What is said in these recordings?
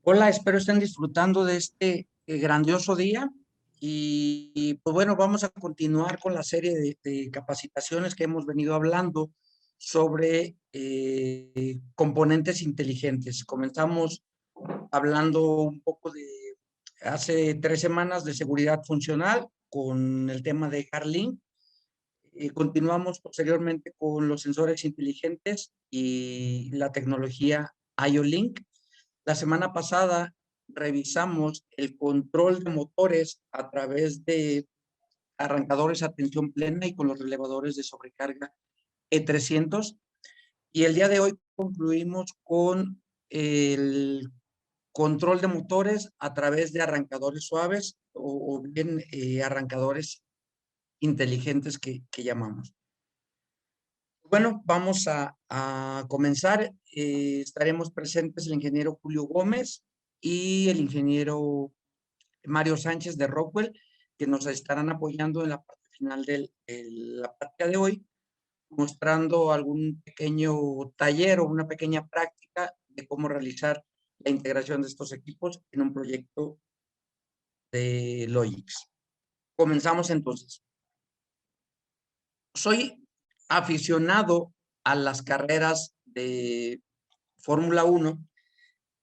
Hola, espero estén disfrutando de este grandioso día pues bueno, vamos a continuar con la serie de capacitaciones que hemos venido hablando sobre componentes inteligentes. Comenzamos hablando un poco de hace 3 semanas de seguridad funcional con el tema de Carlin. Continuamos posteriormente con los sensores inteligentes y la tecnología IO-Link. La semana pasada revisamos el control de motores a través de arrancadores a tensión plena y con los relevadores de sobrecarga E300. Y el día de hoy concluimos con el control de motores a través de arrancadores suaves o bien arrancadores inteligentes que llamamos. Bueno, vamos a comenzar. Estaremos presentes el ingeniero Julio Gómez y el ingeniero Mario Sánchez de Rockwell, que nos estarán apoyando en la parte final de la práctica de hoy, mostrando algún pequeño taller o una pequeña práctica de cómo realizar la integración de estos equipos en un proyecto de Logix. Comenzamos entonces. Soy aficionado a las carreras de Fórmula 1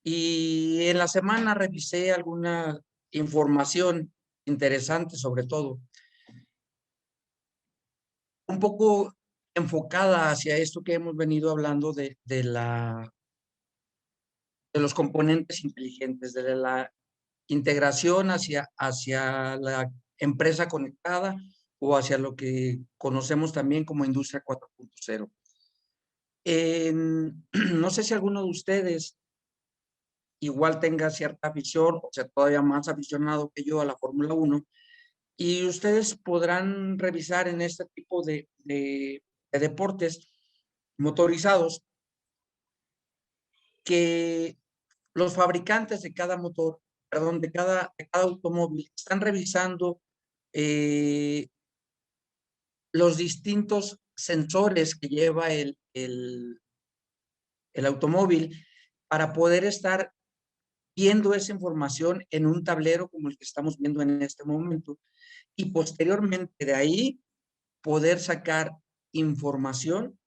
y en la semana revisé alguna información interesante, sobre todo, un poco enfocada hacia esto que hemos venido hablando de los componentes inteligentes, de la integración hacia la empresa conectada o hacia lo que conocemos también como Industria 4.0. No sé si alguno de ustedes igual tenga cierta afición, o sea, todavía más aficionado que yo a la Fórmula 1, y ustedes podrán revisar en este tipo de deportes motorizados que los fabricantes de cada motor, perdón, de cada automóvil, están revisando eh, los distintos sensores que lleva el automóvil para poder estar viendo esa información en un tablero como el que estamos viendo en este momento y posteriormente de ahí poder sacar información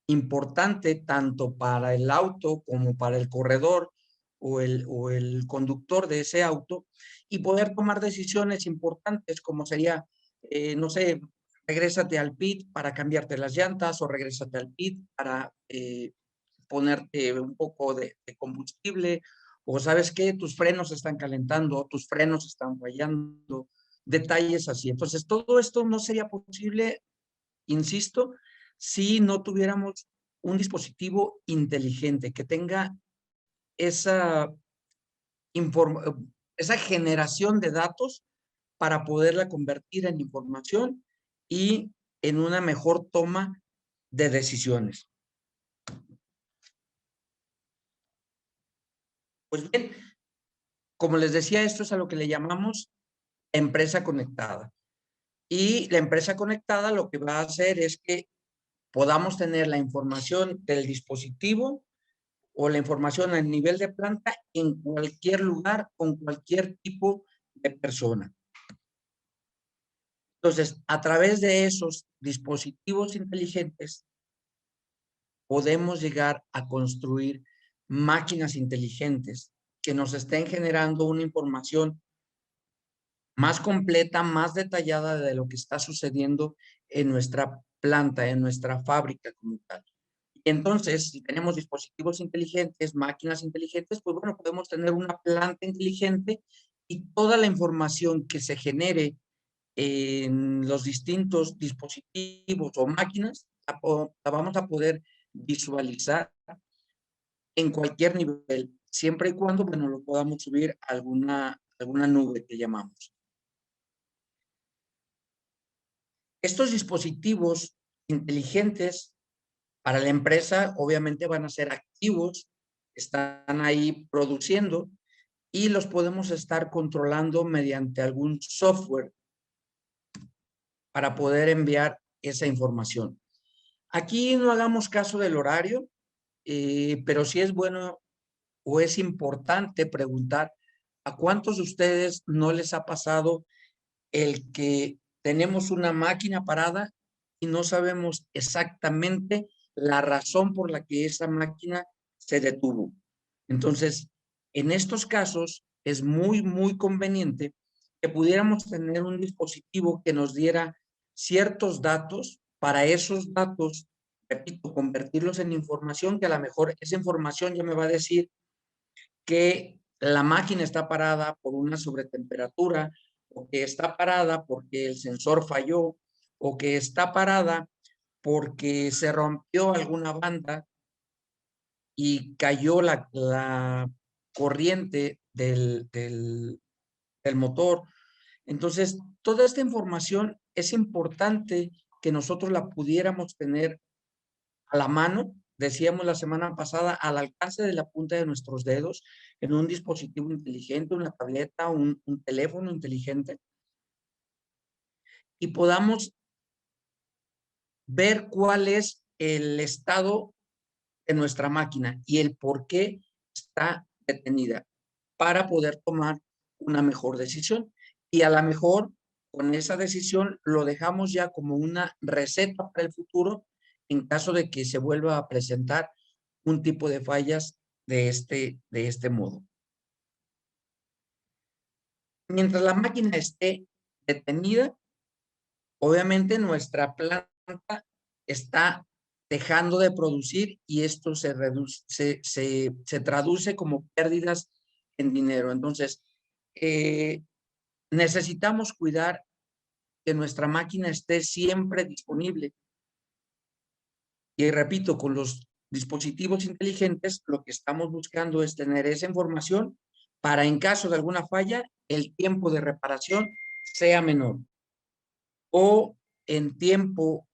importante tanto para el auto como para el corredor o el conductor de ese auto y poder tomar decisiones importantes como sería, no sé, regrésate al pit para cambiarte las llantas o regrésate al pit para ponerte un poco de combustible o sabes que tus frenos están calentando, tus frenos están fallando, detalles así. Entonces, todo esto no sería posible, insisto, si no tuviéramos un dispositivo inteligente que tenga esa, esa generación de datos para poderla convertir en información y en una mejor toma de decisiones. Pues bien, como les decía, esto es a lo que le llamamos empresa conectada. Y la empresa conectada lo que va a hacer es que podamos tener la información del dispositivo o la información a nivel de planta en cualquier lugar con cualquier tipo de persona. Entonces, a través de esos dispositivos inteligentes, podemos llegar a construir máquinas inteligentes que nos estén generando una información más completa, más detallada de lo que está sucediendo en nuestra planta, en nuestra fábrica como tal. Y entonces, si tenemos dispositivos inteligentes, máquinas inteligentes, pues bueno, podemos tener una planta inteligente y toda la información que se genere en los distintos dispositivos o máquinas, la vamos a poder visualizar en cualquier nivel, siempre y cuando, bueno, lo podamos subir a alguna nube que llamamos. Estos dispositivos inteligentes para la empresa obviamente van a ser activos, están ahí produciendo y los podemos estar controlando mediante algún software para poder enviar esa información. Aquí no hagamos caso del horario, pero sí es bueno o es importante preguntar a cuántos de ustedes no les ha pasado el que tenemos una máquina parada y no sabemos exactamente la razón por la que esa máquina se detuvo. Entonces, en estos casos es muy conveniente que pudiéramos tener un dispositivo que nos diera ciertos datos. Para esos datos, repito, convertirlos en información, que a lo mejor esa información ya me va a decir que la máquina está parada por una sobretemperatura, o que está parada porque el sensor falló, o que está parada porque se rompió alguna banda y cayó la corriente del motor. Entonces, toda esta información es importante que nosotros la pudiéramos tener a la mano, decíamos la semana pasada, al alcance de la punta de nuestros dedos, en un dispositivo inteligente, una tableta, un teléfono inteligente, y podamos ver cuál es el estado de nuestra máquina y el por qué está detenida para poder tomar una mejor decisión. Y a lo mejor con esa decisión lo dejamos ya como una receta para el futuro en caso de que se vuelva a presentar un tipo de fallas de este modo. Mientras la máquina esté detenida, obviamente nuestra planta está dejando de producir y esto se traduce como pérdidas en dinero. Entonces, necesitamos cuidar que nuestra máquina esté siempre disponible. Y repito, con los dispositivos inteligentes, lo que estamos buscando es tener esa información para, en caso de alguna falla, el tiempo de reparación sea menor. O en tiempo,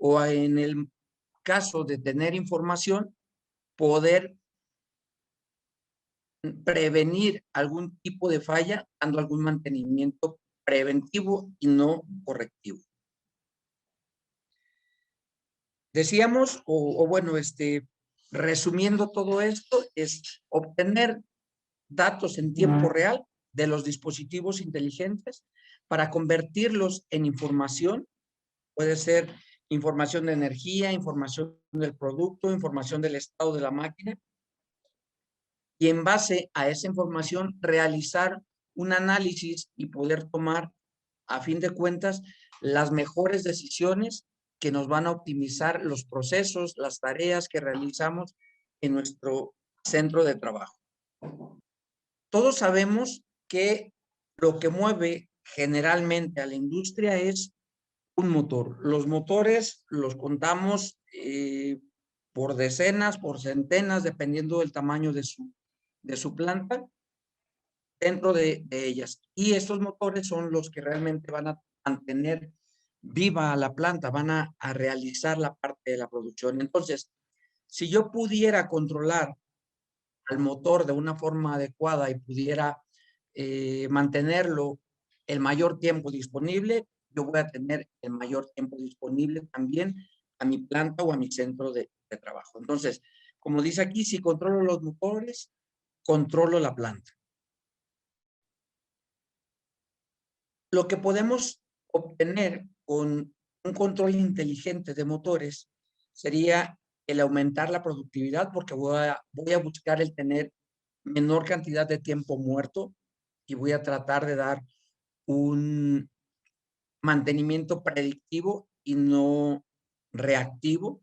o en el caso de tener información, poder prevenir algún tipo de falla, dando algún mantenimiento preventivo y no correctivo. Decíamos, bueno, resumiendo todo esto, es obtener datos en tiempo real de los dispositivos inteligentes para convertirlos en información. Puede ser información de energía, información del producto, información del estado de la máquina. Y en base a esa información realizar un análisis y poder tomar, a fin de cuentas, las mejores decisiones que nos van a optimizar los procesos, las tareas que realizamos en nuestro centro de trabajo. Todos sabemos que lo que mueve generalmente a la industria es un motor. Los motores los contamos por decenas, por centenas, dependiendo del tamaño de su planta dentro de ellas. Y estos motores son los que realmente van a mantener viva la planta, van a realizar la parte de la producción. Entonces, si yo pudiera controlar al motor de una forma adecuada y pudiera mantenerlo el mayor tiempo disponible, yo voy a tener el mayor tiempo disponible también a mi planta o a mi centro de trabajo. Entonces, como dice aquí, si controlo los motores, controlo la planta. Lo que podemos obtener con un control inteligente de motores sería el aumentar la productividad, porque voy a buscar el tener menor cantidad de tiempo muerto y voy a tratar de dar un mantenimiento predictivo y no reactivo.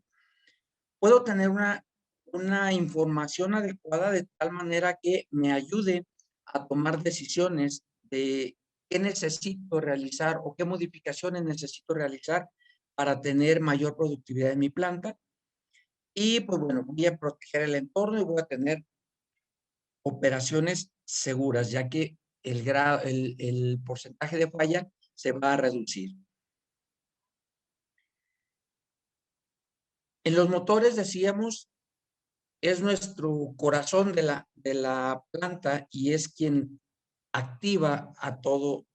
Puedo tener una información adecuada de tal manera que me ayude a tomar decisiones de qué necesito realizar o qué modificaciones necesito realizar para tener mayor productividad en mi planta. Y pues bueno, voy a proteger el entorno y voy a tener operaciones seguras, ya que el porcentaje de falla se va a reducir. En los motores, decíamos, es nuestro corazón de la planta y es quien activa a todas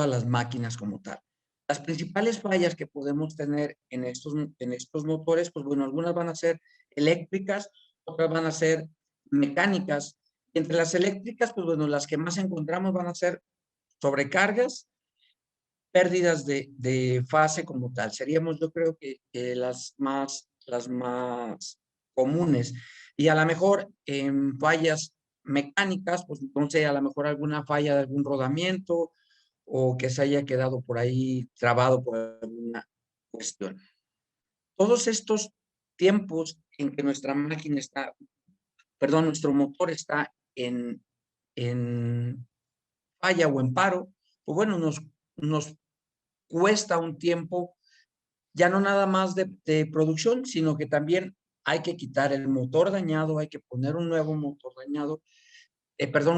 las máquinas como tal. Las principales fallas que podemos tener en estos motores, pues bueno, algunas van a ser eléctricas, otras van a ser mecánicas. Entre las eléctricas, pues bueno, las que más encontramos van a ser sobrecargas, pérdidas de fase como tal. Seríamos, yo creo que las más comunes. Y a lo mejor en fallas mecánicas, pues entonces a lo mejor alguna falla de algún rodamiento o que se haya quedado por ahí trabado por alguna cuestión. Todos estos tiempos en que nuestra máquina está, perdón, nuestro motor está en falla o en paro, pues bueno, nos cuesta un tiempo, ya no nada más de producción, sino que también hay que quitar el motor dañado, hay que poner un nuevo motor dañado, perdón,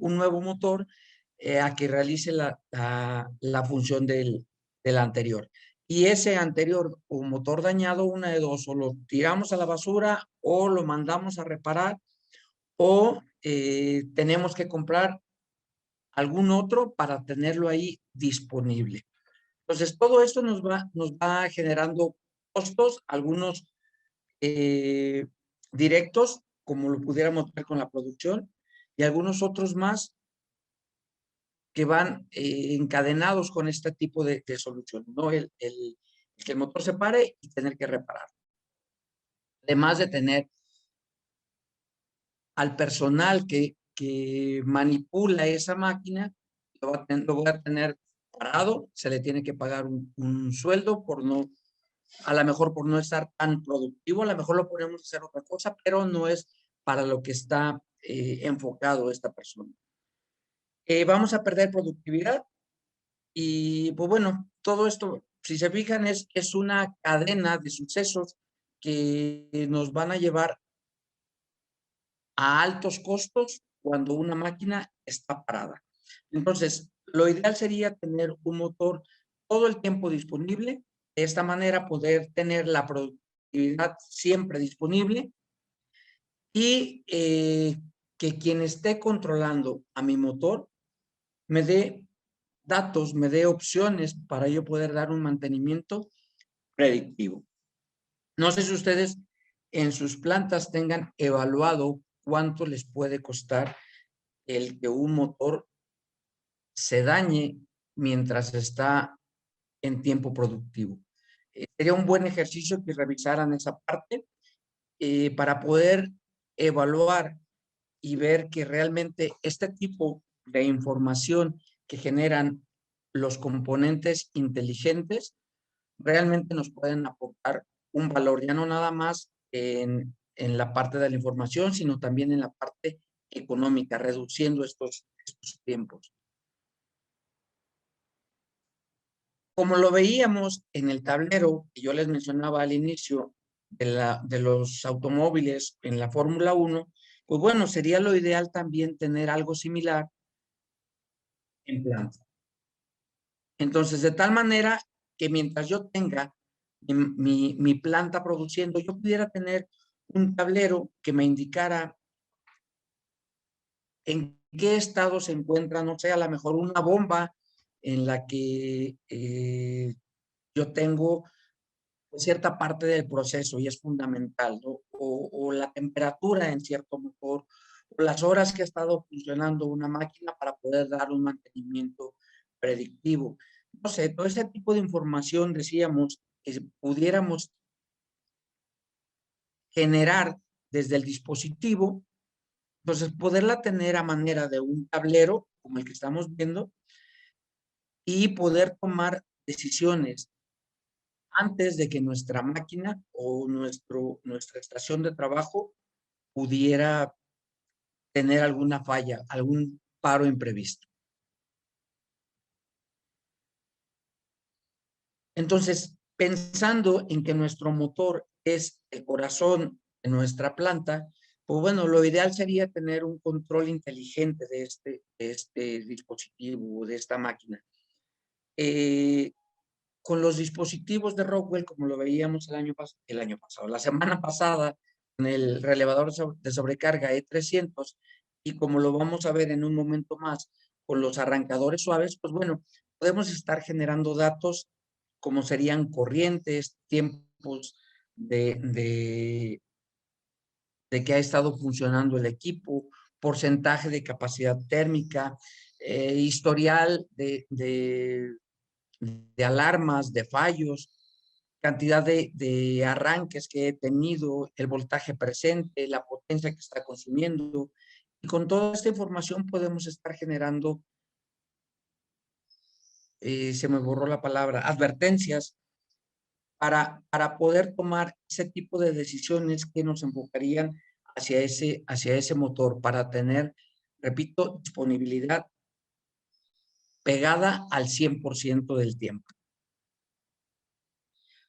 un nuevo motor a que realice la función del anterior. Y ese anterior o motor dañado, una de dos, o lo tiramos a la basura o lo mandamos a reparar o tenemos que comprar algún otro para tenerlo ahí disponible. Entonces, todo esto nos va generando costos, algunos directos, como lo pudiéramos ver con la producción, y algunos otros más que van encadenados con este tipo de solución, ¿no? Que el motor se pare y tener que reparar. Además de tener al personal que manipula esa máquina, lo voy a tener parado, se le tiene que pagar un sueldo por no, a lo mejor por no estar tan productivo, a lo mejor lo ponemos a hacer otra cosa, pero no es para lo que está enfocado esta persona. Vamos a perder productividad y pues bueno, todo esto, si se fijan, es una cadena de sucesos que nos van a llevar a altos costos cuando una máquina está parada. Entonces, lo ideal sería tener un motor todo el tiempo disponible, de esta manera poder tener la productividad siempre disponible y que quien esté controlando a mi motor me dé datos, me dé opciones para yo poder dar un mantenimiento predictivo. No sé si ustedes en sus plantas tengan evaluado cuánto les puede costar el que un motor se dañe mientras está en tiempo productivo. Sería un buen ejercicio que revisaran esa parte para poder evaluar y ver que realmente este tipo de información que generan los componentes inteligentes realmente nos pueden aportar un valor, ya no nada más en la parte de la información, sino también en la parte económica, reduciendo estos tiempos. Como lo veíamos en el tablero que yo les mencionaba al inicio de los automóviles en la Fórmula 1, pues bueno, sería lo ideal también tener algo similar en planta. Entonces, de tal manera que mientras yo tenga mi planta produciendo, yo pudiera tener un tablero que me indicara en qué estado se encuentra, no sé, a lo mejor una bomba en la que yo tengo cierta parte del proceso y es fundamental, ¿no? O la temperatura en cierto motor, o las horas que ha estado funcionando una máquina para poder dar un mantenimiento predictivo. No sé, todo ese tipo de información, decíamos, que pudiéramos generar desde el dispositivo, entonces poderla tener a manera de un tablero, como el que estamos viendo, y poder tomar decisiones antes de que nuestra máquina o nuestra estación de trabajo pudiera tener alguna falla, algún paro imprevisto. Entonces, pensando en que nuestro motor es el corazón de nuestra planta, pues bueno, lo ideal sería tener un control inteligente de este dispositivo, de esta máquina. Con los dispositivos de Rockwell, como lo veíamos el año pasado, la semana pasada, con el relevador de sobrecarga E300, y como lo vamos a ver en un momento más, con los arrancadores suaves, pues bueno, podemos estar generando datos como serían corrientes, tiempos de de que ha estado funcionando el equipo, porcentaje de capacidad térmica, historial de alarmas, de fallos, cantidad de arranques que he tenido, el voltaje presente, la potencia que está consumiendo. Y con toda esta información podemos estar generando, se me borró la palabra, advertencias para poder tomar ese tipo de decisiones que nos enfocarían hacia ese motor, para tener, repito, disponibilidad pegada al 100% del tiempo.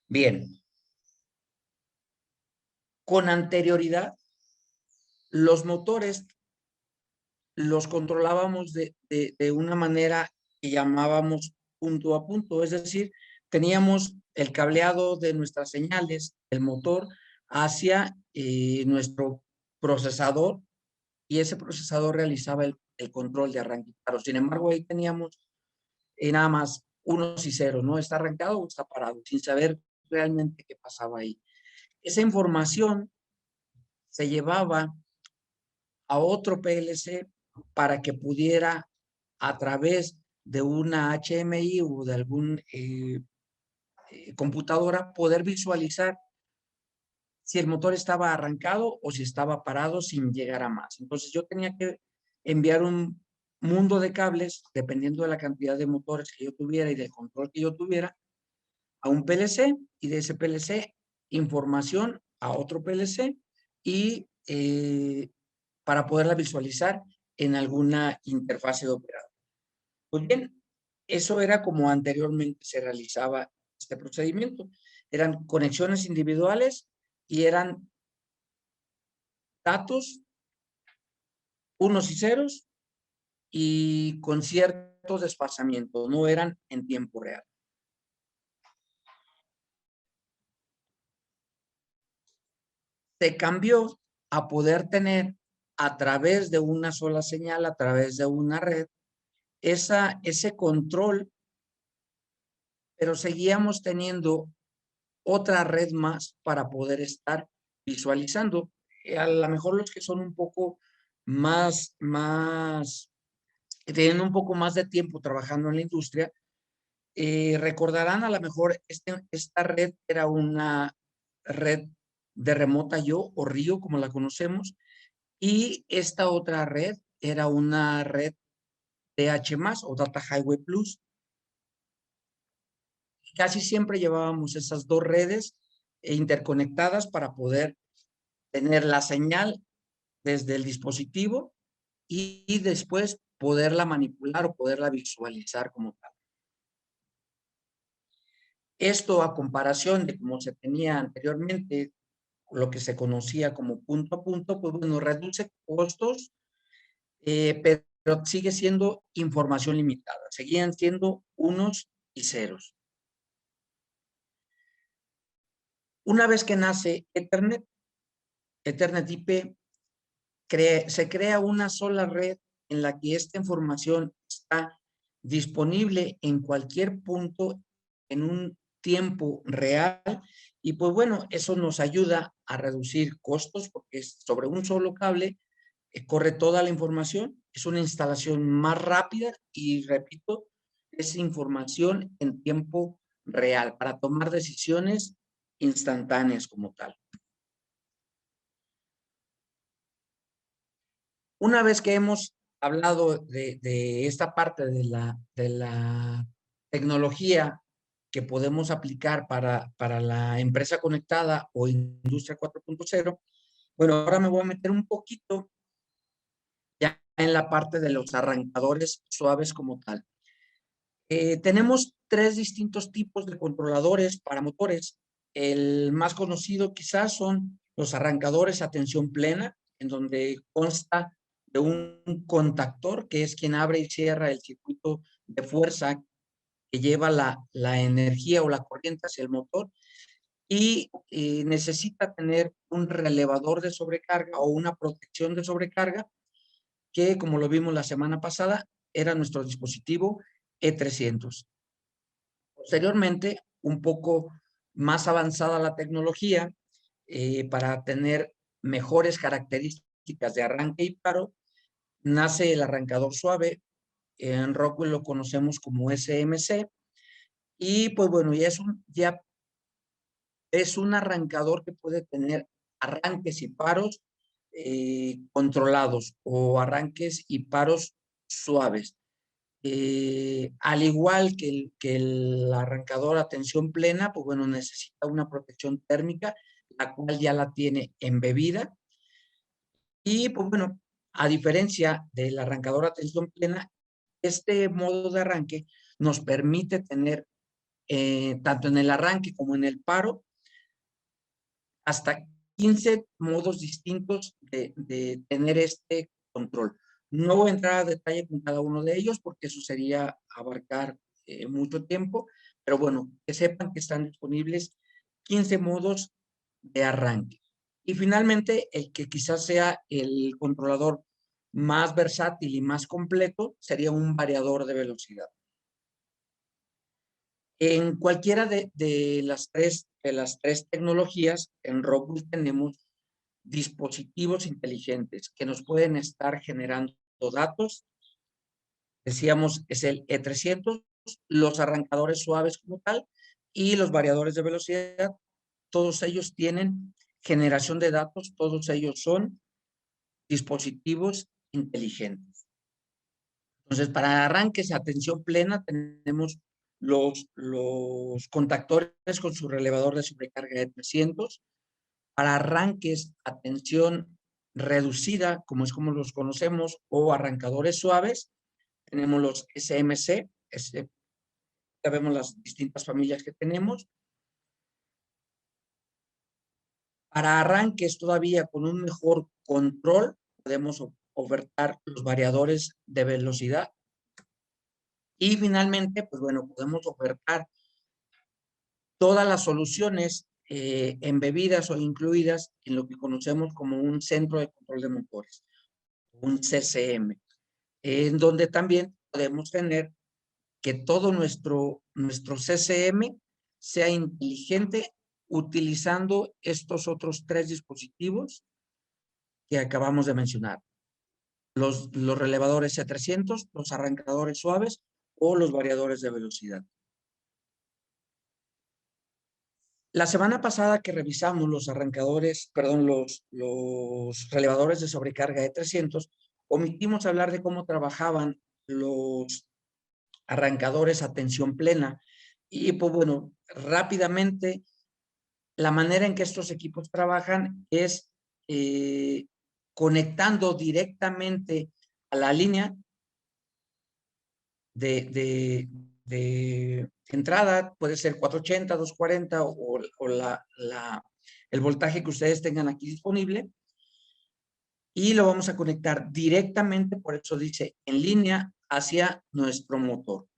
Bien, con anterioridad, los motores los controlábamos de una manera que llamábamos punto a punto, es decir, teníamos el cableado de nuestras señales, el motor, hacia nuestro procesador, y ese procesador realizaba el control de arranque. Pero sin embargo, ahí teníamos nada más unos y ceros, ¿no? ¿Está arrancado o está parado? Sin saber realmente qué pasaba ahí. Esa información se llevaba a otro PLC para que pudiera, a través de una HMI o de algún computadora, poder visualizar si el motor estaba arrancado o si estaba parado sin llegar a más. Entonces yo tenía que enviar un mundo de cables, dependiendo de la cantidad de motores que yo tuviera y del control que yo tuviera, a un PLC, y de ese PLC información a otro PLC, y para poderla visualizar en alguna interfase de operador. Pues bien, eso era como anteriormente se realizaba este procedimiento. Eran conexiones individuales y eran datos unos y ceros y con cierto desfasamiento, no eran en tiempo real. Se cambió a poder tener, a través de una sola señal, a través de una red, ese control, pero seguíamos teniendo otra red más para poder estar visualizando. A lo mejor los que son un poco que tienen un poco más de tiempo trabajando en la industria, recordarán a lo mejor esta red era una red de remota yo o Río, como la conocemos, y esta otra red era una red DH+, o Data Highway Plus. Casi siempre llevábamos esas dos redes interconectadas para poder tener la señal desde el dispositivo y después poderla manipular o poderla visualizar como tal. Esto, a comparación de cómo se tenía anteriormente, lo que se conocía como punto a punto, pues bueno, reduce costos, pero sigue siendo información limitada. Seguían siendo unos y ceros. Una vez que nace Ethernet IP, se crea una sola red en la que esta información está disponible en cualquier punto en un tiempo real, y pues bueno, eso nos ayuda a reducir costos porque sobre un solo cable corre toda la información, es una instalación más rápida y, repito, es información en tiempo real para tomar decisiones instantáneas como tal. Una vez que hemos hablado de esta parte de la tecnología que podemos aplicar para la empresa conectada o industria 4.0, bueno, ahora me voy a meter un poquito ya en la parte de los arrancadores suaves como tal. Tenemos tres distintos tipos de controladores para motores. El más conocido quizás son los arrancadores a tensión plena, en donde consta de un contactor que es quien abre y cierra el circuito de fuerza que lleva la energía o la corriente hacia el motor, y necesita tener un relevador de sobrecarga o una protección de sobrecarga que, como lo vimos la semana pasada, era nuestro dispositivo E300. Posteriormente, un poco más avanzada la tecnología, para tener mejores características de arranque y paro, nace el arrancador suave. En Rockwell lo conocemos como SMC. Y pues bueno, ya es un arrancador que puede tener arranques y paros controlados o arranques y paros suaves. Al igual que el arrancador a tensión plena, pues bueno, necesita una protección térmica, la cual ya la tiene embebida. Y pues bueno, a diferencia del arrancador a tensión plena, este modo de arranque nos permite tener, tanto en el arranque como en el paro, hasta 15 modos distintos de tener este control. No voy a entrar a detalle con cada uno de ellos porque eso sería abarcar mucho tiempo, pero bueno, que sepan que están disponibles 15 modos de arranque. Y finalmente, el que quizás sea el controlador más versátil y más completo sería un variador de velocidad. En cualquiera de las tres tecnologías, en Rockwell tenemos dispositivos inteligentes que nos pueden estar generando datos. Decíamos, es el E300, los arrancadores suaves como tal y los variadores de velocidad. Todos ellos tienen generación de datos, todos ellos son dispositivos inteligentes. Entonces, para arranques a tensión plena tenemos los contactores con su relevador de sobrecarga de 300. Para arranques a tensión reducida, como es como los conocemos, o arrancadores suaves, tenemos los SMC, ya vemos las distintas familias que tenemos. Para arranques todavía con un mejor control, podemos ofertar los variadores de velocidad. Y finalmente, pues bueno, podemos ofertar todas las soluciones embebidas o incluidas en lo que conocemos como un centro de control de motores, un CCM, en donde también podemos tener que todo nuestro CCM sea inteligente utilizando estos otros tres dispositivos que acabamos de mencionar. Los relevadores C300, los arrancadores suaves o los variadores de velocidad. La semana pasada que revisamos los relevadores de sobrecarga de 300, omitimos hablar de cómo trabajaban los arrancadores a tensión plena. Y pues bueno, rápidamente, la manera en que estos equipos trabajan es conectando directamente a la línea de entrada, puede ser 480, 240 o el voltaje que ustedes tengan aquí disponible, y lo vamos a conectar directamente, por eso dice en línea, hacia nuestro motor.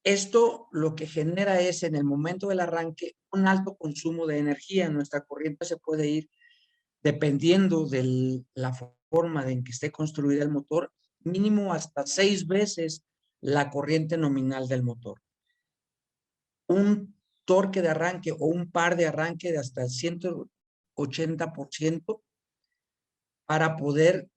Esto lo que genera es en el momento del arranque un alto consumo de energía. Nuestra corriente se puede ir, dependiendo de la forma en que esté construida el motor, mínimo hasta 6 veces la corriente nominal del motor. Un torque de arranque o un par de arranque de hasta el 180% para poder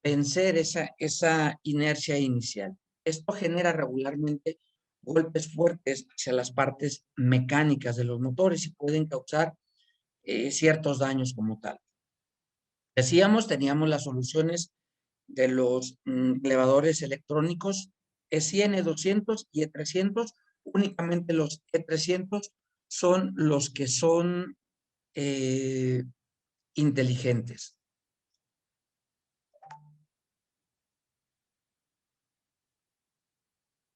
vencer esa inercia inicial. Esto genera regularmente golpes fuertes hacia las partes mecánicas de los motores y pueden causar ciertos daños como tal. Decíamos, teníamos las soluciones de los elevadores electrónicos E100, E200 y E300. Únicamente los E300 son los que son inteligentes.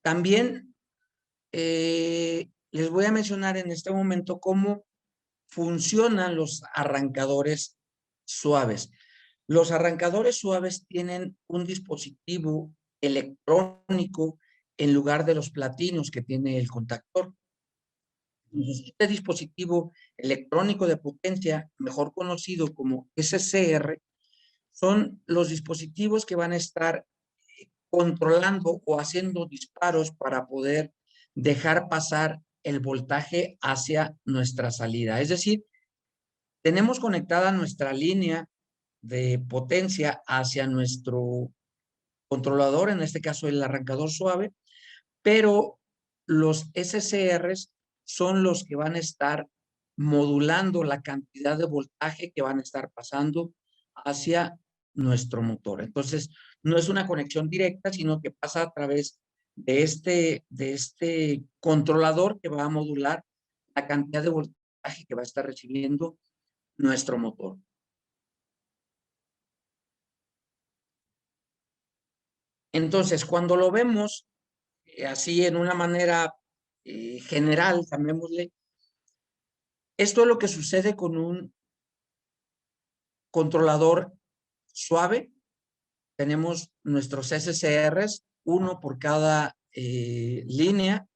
También les voy a mencionar en este momento cómo funcionan los arrancadores suaves. Los arrancadores suaves tienen un dispositivo electrónico en lugar de los platinos que tiene el contactor. Este dispositivo electrónico de potencia, mejor conocido como SCR, son los dispositivos que van a estar controlando o haciendo disparos para poder dejar pasar el voltaje hacia nuestra salida. Es decir, Tenemos conectada nuestra línea de potencia hacia nuestro controlador, en este caso el arrancador suave, pero los SCRs son los que van a estar modulando la cantidad de voltaje que van a estar pasando hacia nuestro motor. Entonces, no es una conexión directa, sino que pasa a través de este controlador que va a modular la cantidad de voltaje que va a estar recibiendo nuestro motor. Entonces, cuando lo vemos así en una manera general, llamémosle, esto es lo que sucede con un controlador suave. Tenemos nuestros SCRs, uno por cada línea,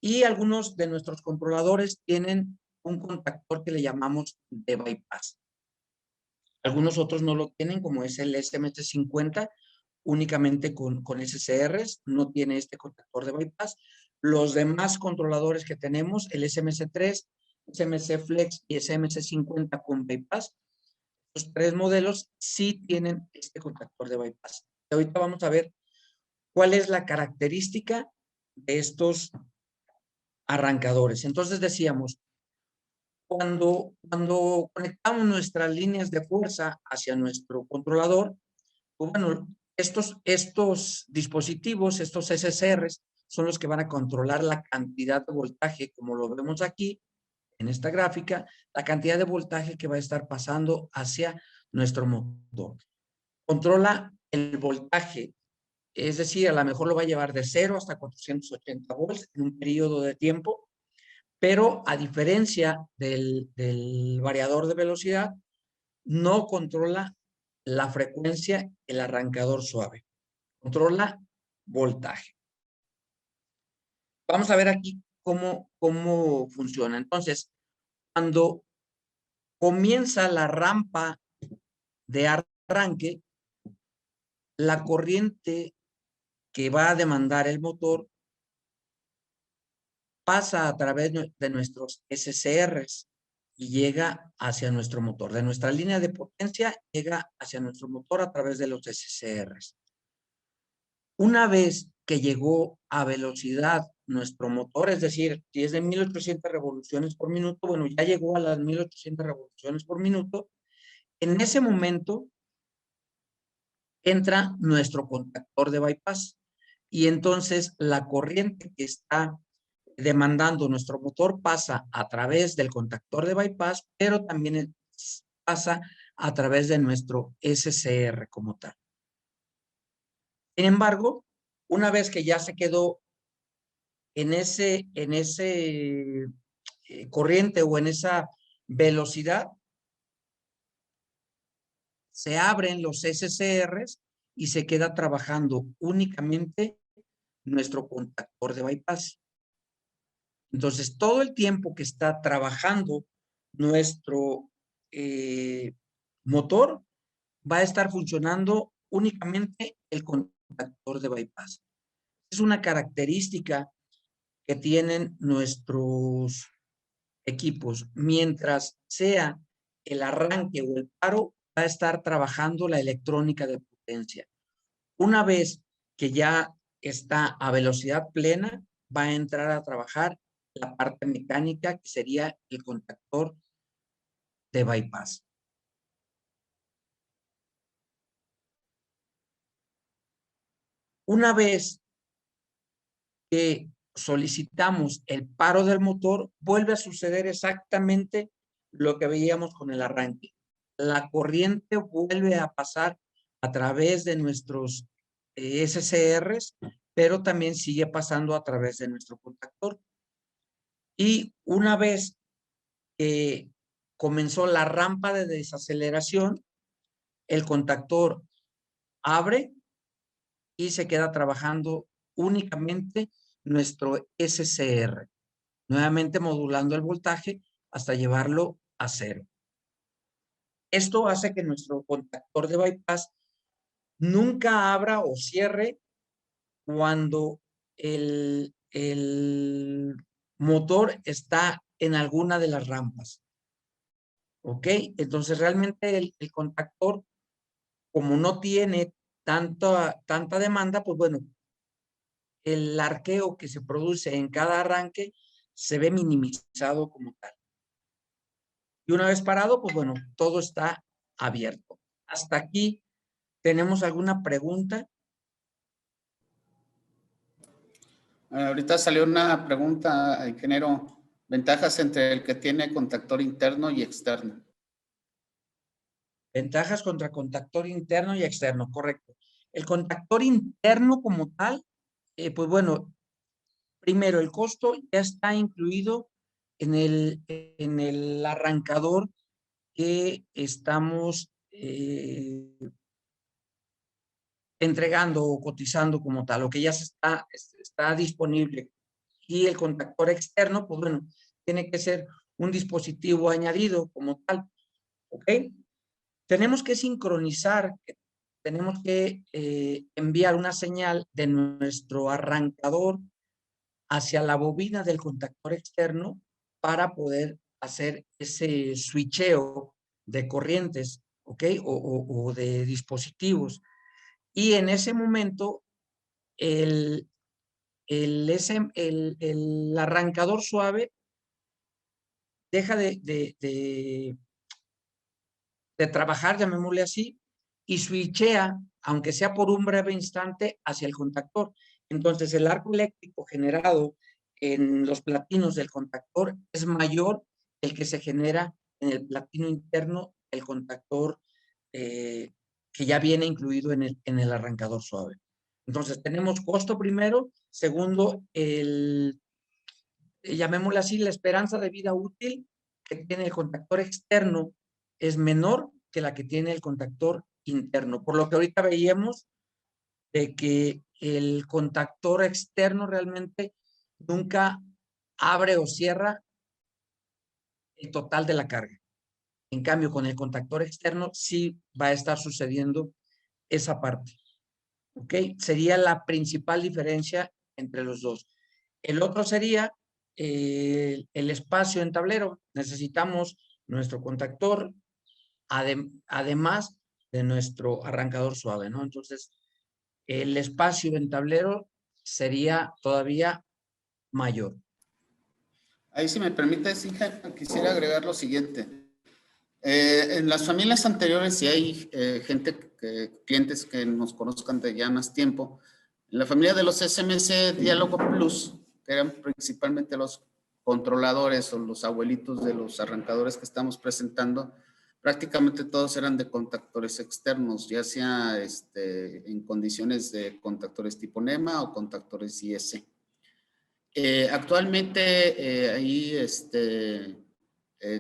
y algunos de nuestros controladores tienen un contactor que le llamamos de bypass. Algunos otros no lo tienen, como es el SMC50, únicamente con SCRs, no tiene este contactor de bypass. Los demás controladores que tenemos, el SMC3, SMC Flex y SMC50 con bypass, los tres modelos sí tienen este contactor de bypass. Y ahorita vamos a ver cuál es la característica de estos arrancadores. Entonces decíamos, cuando conectamos nuestras líneas de fuerza hacia nuestro controlador, pues bueno, estos dispositivos, estos SCRs, son los que van a controlar la cantidad de voltaje, como lo vemos aquí en esta gráfica, la cantidad de voltaje que va a estar pasando hacia nuestro motor. Controla el voltaje, es decir, a lo mejor lo va a llevar de 0 hasta 480 volts en un periodo de tiempo, pero a diferencia del variador de velocidad, no controla la frecuencia, el arrancador suave, controla voltaje. Vamos a ver aquí cómo funciona. Entonces, cuando comienza la rampa de arranque, la corriente que va a demandar el motor pasa a través de nuestros SCRs y llega hacia nuestro motor. De nuestra línea de potencia llega hacia nuestro motor a través de los SCRs. Una vez que llegó a velocidad nuestro motor, es decir, si es de 1800 revoluciones por minuto, bueno, ya llegó a las 1800 revoluciones por minuto, en ese momento entra nuestro contactor de bypass y entonces la corriente que está demandando nuestro motor pasa a través del contactor de bypass, pero también pasa a través de nuestro SCR como tal. Sin embargo, una vez que ya se quedó en ese corriente o en esa velocidad, se abren los SCRs y se queda trabajando únicamente nuestro contactor de bypass. Entonces, todo el tiempo que está trabajando nuestro motor, va a estar funcionando únicamente el contactor de bypass. Es una característica que tienen nuestros equipos. Mientras sea el arranque o el paro, va a estar trabajando la electrónica de potencia. Una vez que ya está a velocidad plena, va a entrar a trabajar la parte mecánica, que sería el contactor de bypass. Una vez que solicitamos el paro del motor, vuelve a suceder exactamente lo que veíamos con el arranque. La corriente vuelve a pasar a través de nuestros SCRs, pero también sigue pasando a través de nuestro contactor. Y una vez que comenzó la rampa de desaceleración, el contactor abre y se queda trabajando únicamente nuestro SCR, nuevamente modulando el voltaje hasta llevarlo a 0. Esto hace que nuestro contactor de bypass nunca abra o cierre cuando el motor está en alguna de las rampas. ¿ok? Entonces realmente el contactor, como no tiene tanta demanda, pues bueno, el arqueo que se produce en cada arranque se ve minimizado como tal. Y una vez parado, pues bueno, todo está abierto. Hasta aquí, ¿tenemos alguna pregunta? Ahorita salió una pregunta, ingeniero. Ventajas entre el que tiene contactor interno y externo. Ventajas contra contactor interno y externo, correcto. El contactor interno como tal, pues bueno, primero, el costo ya está incluido en el arrancador que estamos entregando o cotizando como tal, o que ya está disponible. Y el contactor externo, pues bueno, tiene que ser un dispositivo añadido como tal, ¿ok? Tenemos que sincronizar, tenemos que enviar una señal de nuestro arrancador hacia la bobina del contactor externo para poder hacer ese switcheo de corrientes, ¿ok? O de dispositivos. Y en ese momento, el, el arrancador suave deja de trabajar, llamémosle así, y switchea, aunque sea por un breve instante, hacia el contactor. Entonces, el arco eléctrico generado en los platinos del contactor es mayor que el que se genera en el platino interno, el contactor que ya viene incluido en el arrancador suave. Entonces, tenemos costo primero. Segundo, llamémosle así, la esperanza de vida útil que tiene el contactor externo es menor que la que tiene el contactor interno. Por lo que ahorita veíamos de que el contactor externo realmente nunca abre o cierra el total de la carga. En cambio, con el contactor externo sí va a estar sucediendo esa parte. ¿Ok? Sería la principal diferencia entre los dos. El otro sería el espacio en tablero. Necesitamos nuestro contactor, además de nuestro arrancador suave, ¿no? Entonces, el espacio en tablero sería todavía mayor. Ahí, si me permite, quisiera agregar lo siguiente. En las familias anteriores, si hay clientes que nos conozcan de ya más tiempo, en la familia de los SMC Diálogo Plus, que eran principalmente los controladores o los abuelitos de los arrancadores que estamos presentando, prácticamente todos eran de contactores externos, ya sea en condiciones de contactores tipo NEMA o contactores IS. Actualmente, ahí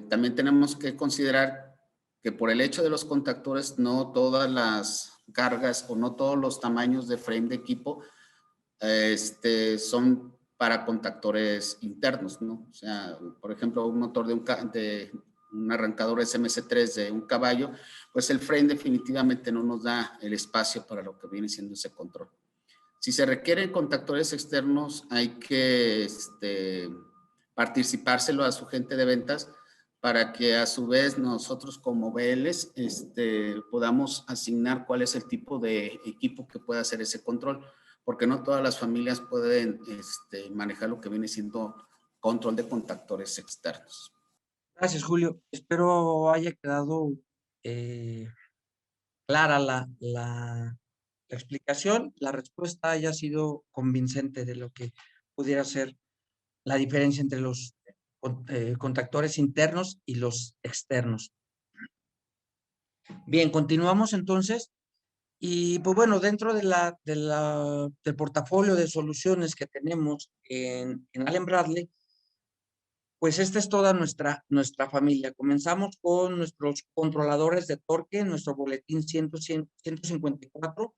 también tenemos que considerar que por el hecho de los contactores, no todas las cargas o no todos los tamaños de frame de equipo son para contactores internos, ¿no? O sea, por ejemplo, un motor de un arrancador SMC3 de un caballo, pues el frame definitivamente no nos da el espacio para lo que viene siendo ese control. Si se requieren contactores externos, hay que participárselo a su gente de ventas para que a su vez nosotros como BLs podamos asignar cuál es el tipo de equipo que pueda hacer ese control, porque no todas las familias pueden manejar lo que viene siendo control de contactores externos. Gracias, Julio. Espero haya quedado clara la explicación, la respuesta haya sido convincente de lo que pudiera ser la diferencia entre los contactores internos y los externos. Bien, continuamos entonces. Y pues bueno, dentro del portafolio de soluciones que tenemos en Allen Bradley, pues esta es toda nuestra familia. Comenzamos con nuestros controladores de torque, nuestro boletín 154.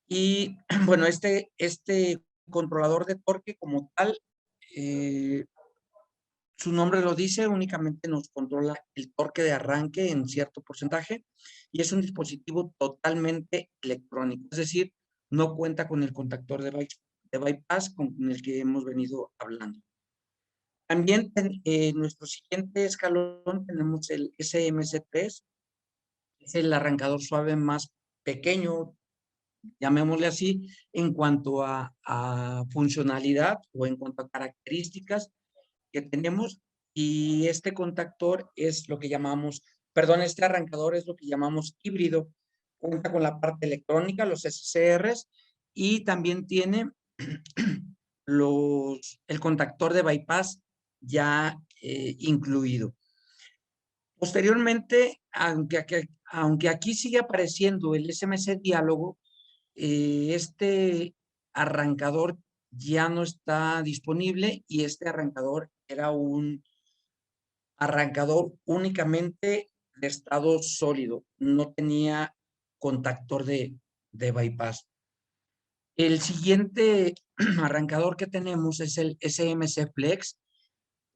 Y bueno, este controlador de torque como tal, su nombre lo dice, únicamente nos controla el torque de arranque en cierto porcentaje y es un dispositivo totalmente electrónico, es decir, no cuenta con el contactor de bypass con el que hemos venido hablando. También en nuestro siguiente escalón tenemos el SMC3, es el arrancador suave más pequeño, llamémosle así, en cuanto a funcionalidad o en cuanto a características que tenemos. Y este contactor es lo que llamamos, perdón, este arrancador es lo que llamamos híbrido. Cuenta con la parte electrónica, los SCRs, y también tiene el contactor de bypass ya incluido. Posteriormente, aunque aquí sigue apareciendo el SMC diálogo, este arrancador ya no está disponible y este arrancador era un arrancador únicamente de estado sólido, no tenía contactor de bypass. El siguiente arrancador que tenemos es el SMC Flex.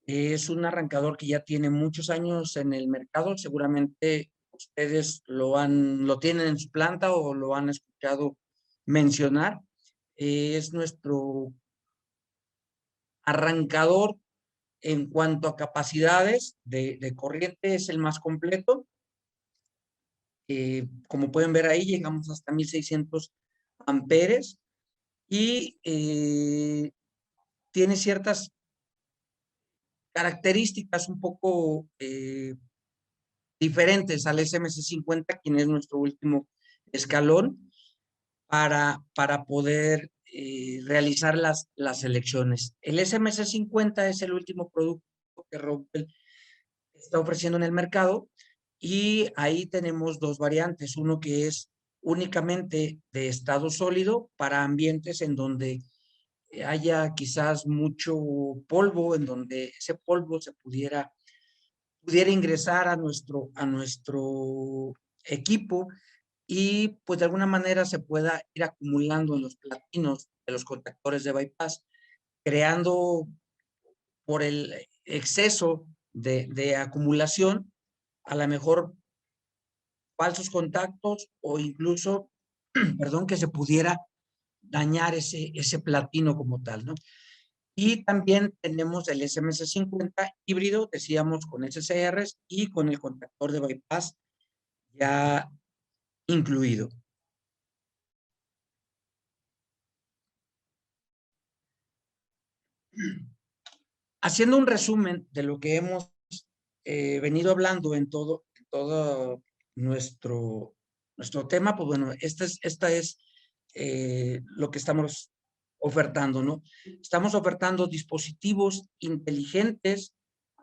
Es un arrancador que ya tiene muchos años en el mercado. Seguramente ustedes lo tienen en su planta o lo han escuchado mencionar. Es nuestro arrancador en cuanto a capacidades de corriente, es el más completo. Como pueden ver ahí, llegamos hasta 1600 amperes y tiene ciertas características un poco diferentes al SMC50, quien es nuestro último escalón, para poder realizar las elecciones. El SMC50 es el último producto que Rockwell está ofreciendo en el mercado y ahí tenemos dos variantes, uno que es únicamente de estado sólido para ambientes en donde haya quizás mucho polvo, en donde ese polvo se pudiera ingresar a nuestro equipo y pues de alguna manera se pueda ir acumulando en los platinos de los contactores de bypass, creando por el exceso de acumulación, a lo mejor falsos contactos o incluso, perdón, que se pudiera dañar ese platino como tal, ¿no? Y también tenemos el SMC50 híbrido, decíamos, con SCRs y con el contactor de bypass ya incluido. Haciendo un resumen de lo que hemos venido hablando en todo nuestro tema, pues bueno, esta es lo que estamos ofertando, ¿no? Estamos ofertando dispositivos inteligentes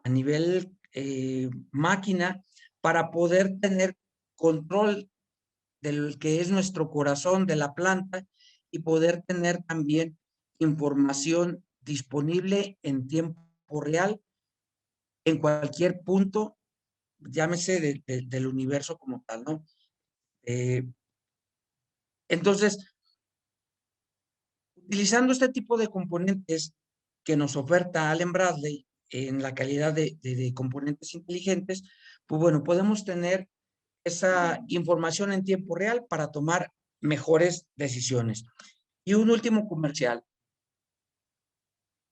a nivel máquina para poder tener control del que es nuestro corazón de la planta y poder tener también información disponible en tiempo real en cualquier punto, llámese del universo como tal, ¿no? Entonces, utilizando este tipo de componentes que nos oferta Allen Bradley en la calidad de componentes inteligentes, pues bueno, podemos tener esa información en tiempo real para tomar mejores decisiones. Y un último comercial.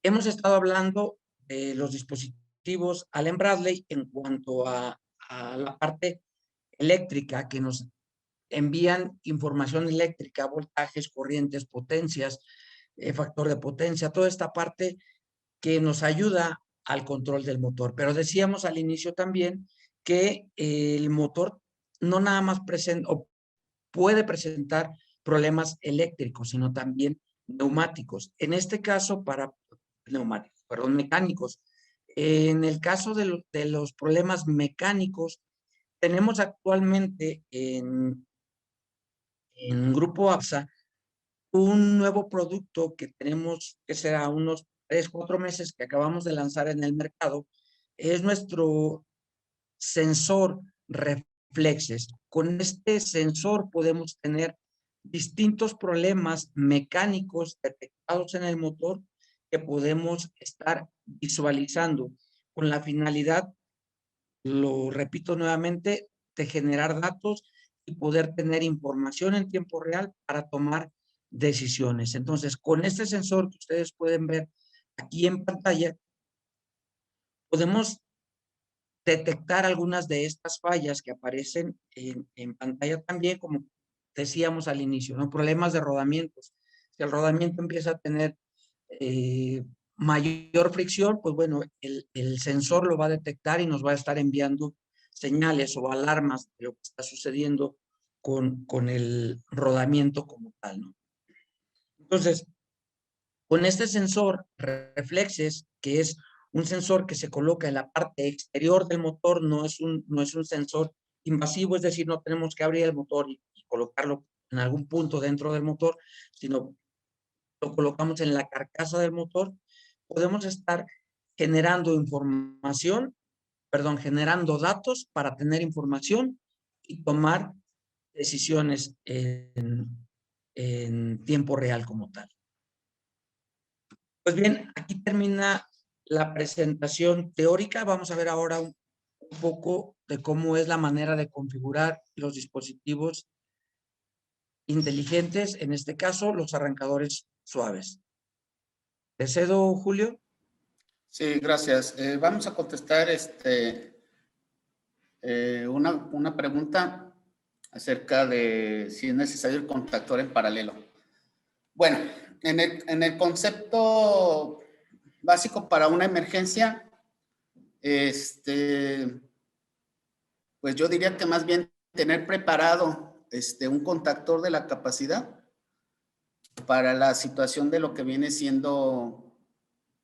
Hemos estado hablando de los dispositivos Allen Bradley en cuanto a la parte eléctrica que nos envían información eléctrica, voltajes, corrientes, potencias, factor de potencia, toda esta parte que nos ayuda al control del motor. Pero decíamos al inicio también que el motor no nada más presenta o puede presentar problemas eléctricos, sino también neumáticos. En este caso, para neumáticos, perdón, mecánicos. En el caso de los problemas mecánicos, tenemos actualmente en Grupo APSA un nuevo producto que tenemos, que será unos 3, 4 meses que acabamos de lanzar en el mercado, es nuestro sensor reflexes. Con este sensor podemos tener distintos problemas mecánicos detectados en el motor que podemos estar visualizando con la finalidad, lo repito nuevamente, de generar datos y poder tener información en tiempo real para tomar decisiones. Entonces, con este sensor que ustedes pueden ver aquí en pantalla, podemos detectar algunas de estas fallas que aparecen en pantalla también, como decíamos al inicio, ¿no? Problemas de rodamientos. Si el rodamiento empieza a tener mayor fricción, pues bueno, el sensor lo va a detectar y nos va a estar enviando señales o alarmas de lo que está sucediendo con el rodamiento como tal, ¿no? Entonces, con este sensor reflexes, que es un sensor que se coloca en la parte exterior del motor, no es un sensor invasivo, es decir, no tenemos que abrir el motor y colocarlo en algún punto dentro del motor, sino lo colocamos en la carcasa del motor. Podemos estar generando información, perdón, generando datos para tener información y tomar decisiones en tiempo real como tal. Pues bien, aquí termina la presentación teórica. Vamos a ver ahora un poco de cómo es la manera de configurar los dispositivos inteligentes, en este caso los arrancadores suaves. ¿Te cedo, Julio? Sí, gracias. Vamos a contestar una pregunta acerca de si es necesario el contactor en paralelo. Bueno, en el concepto básico para una emergencia, pues yo diría que más bien tener preparado un contactor de la capacidad para la situación de lo que viene siendo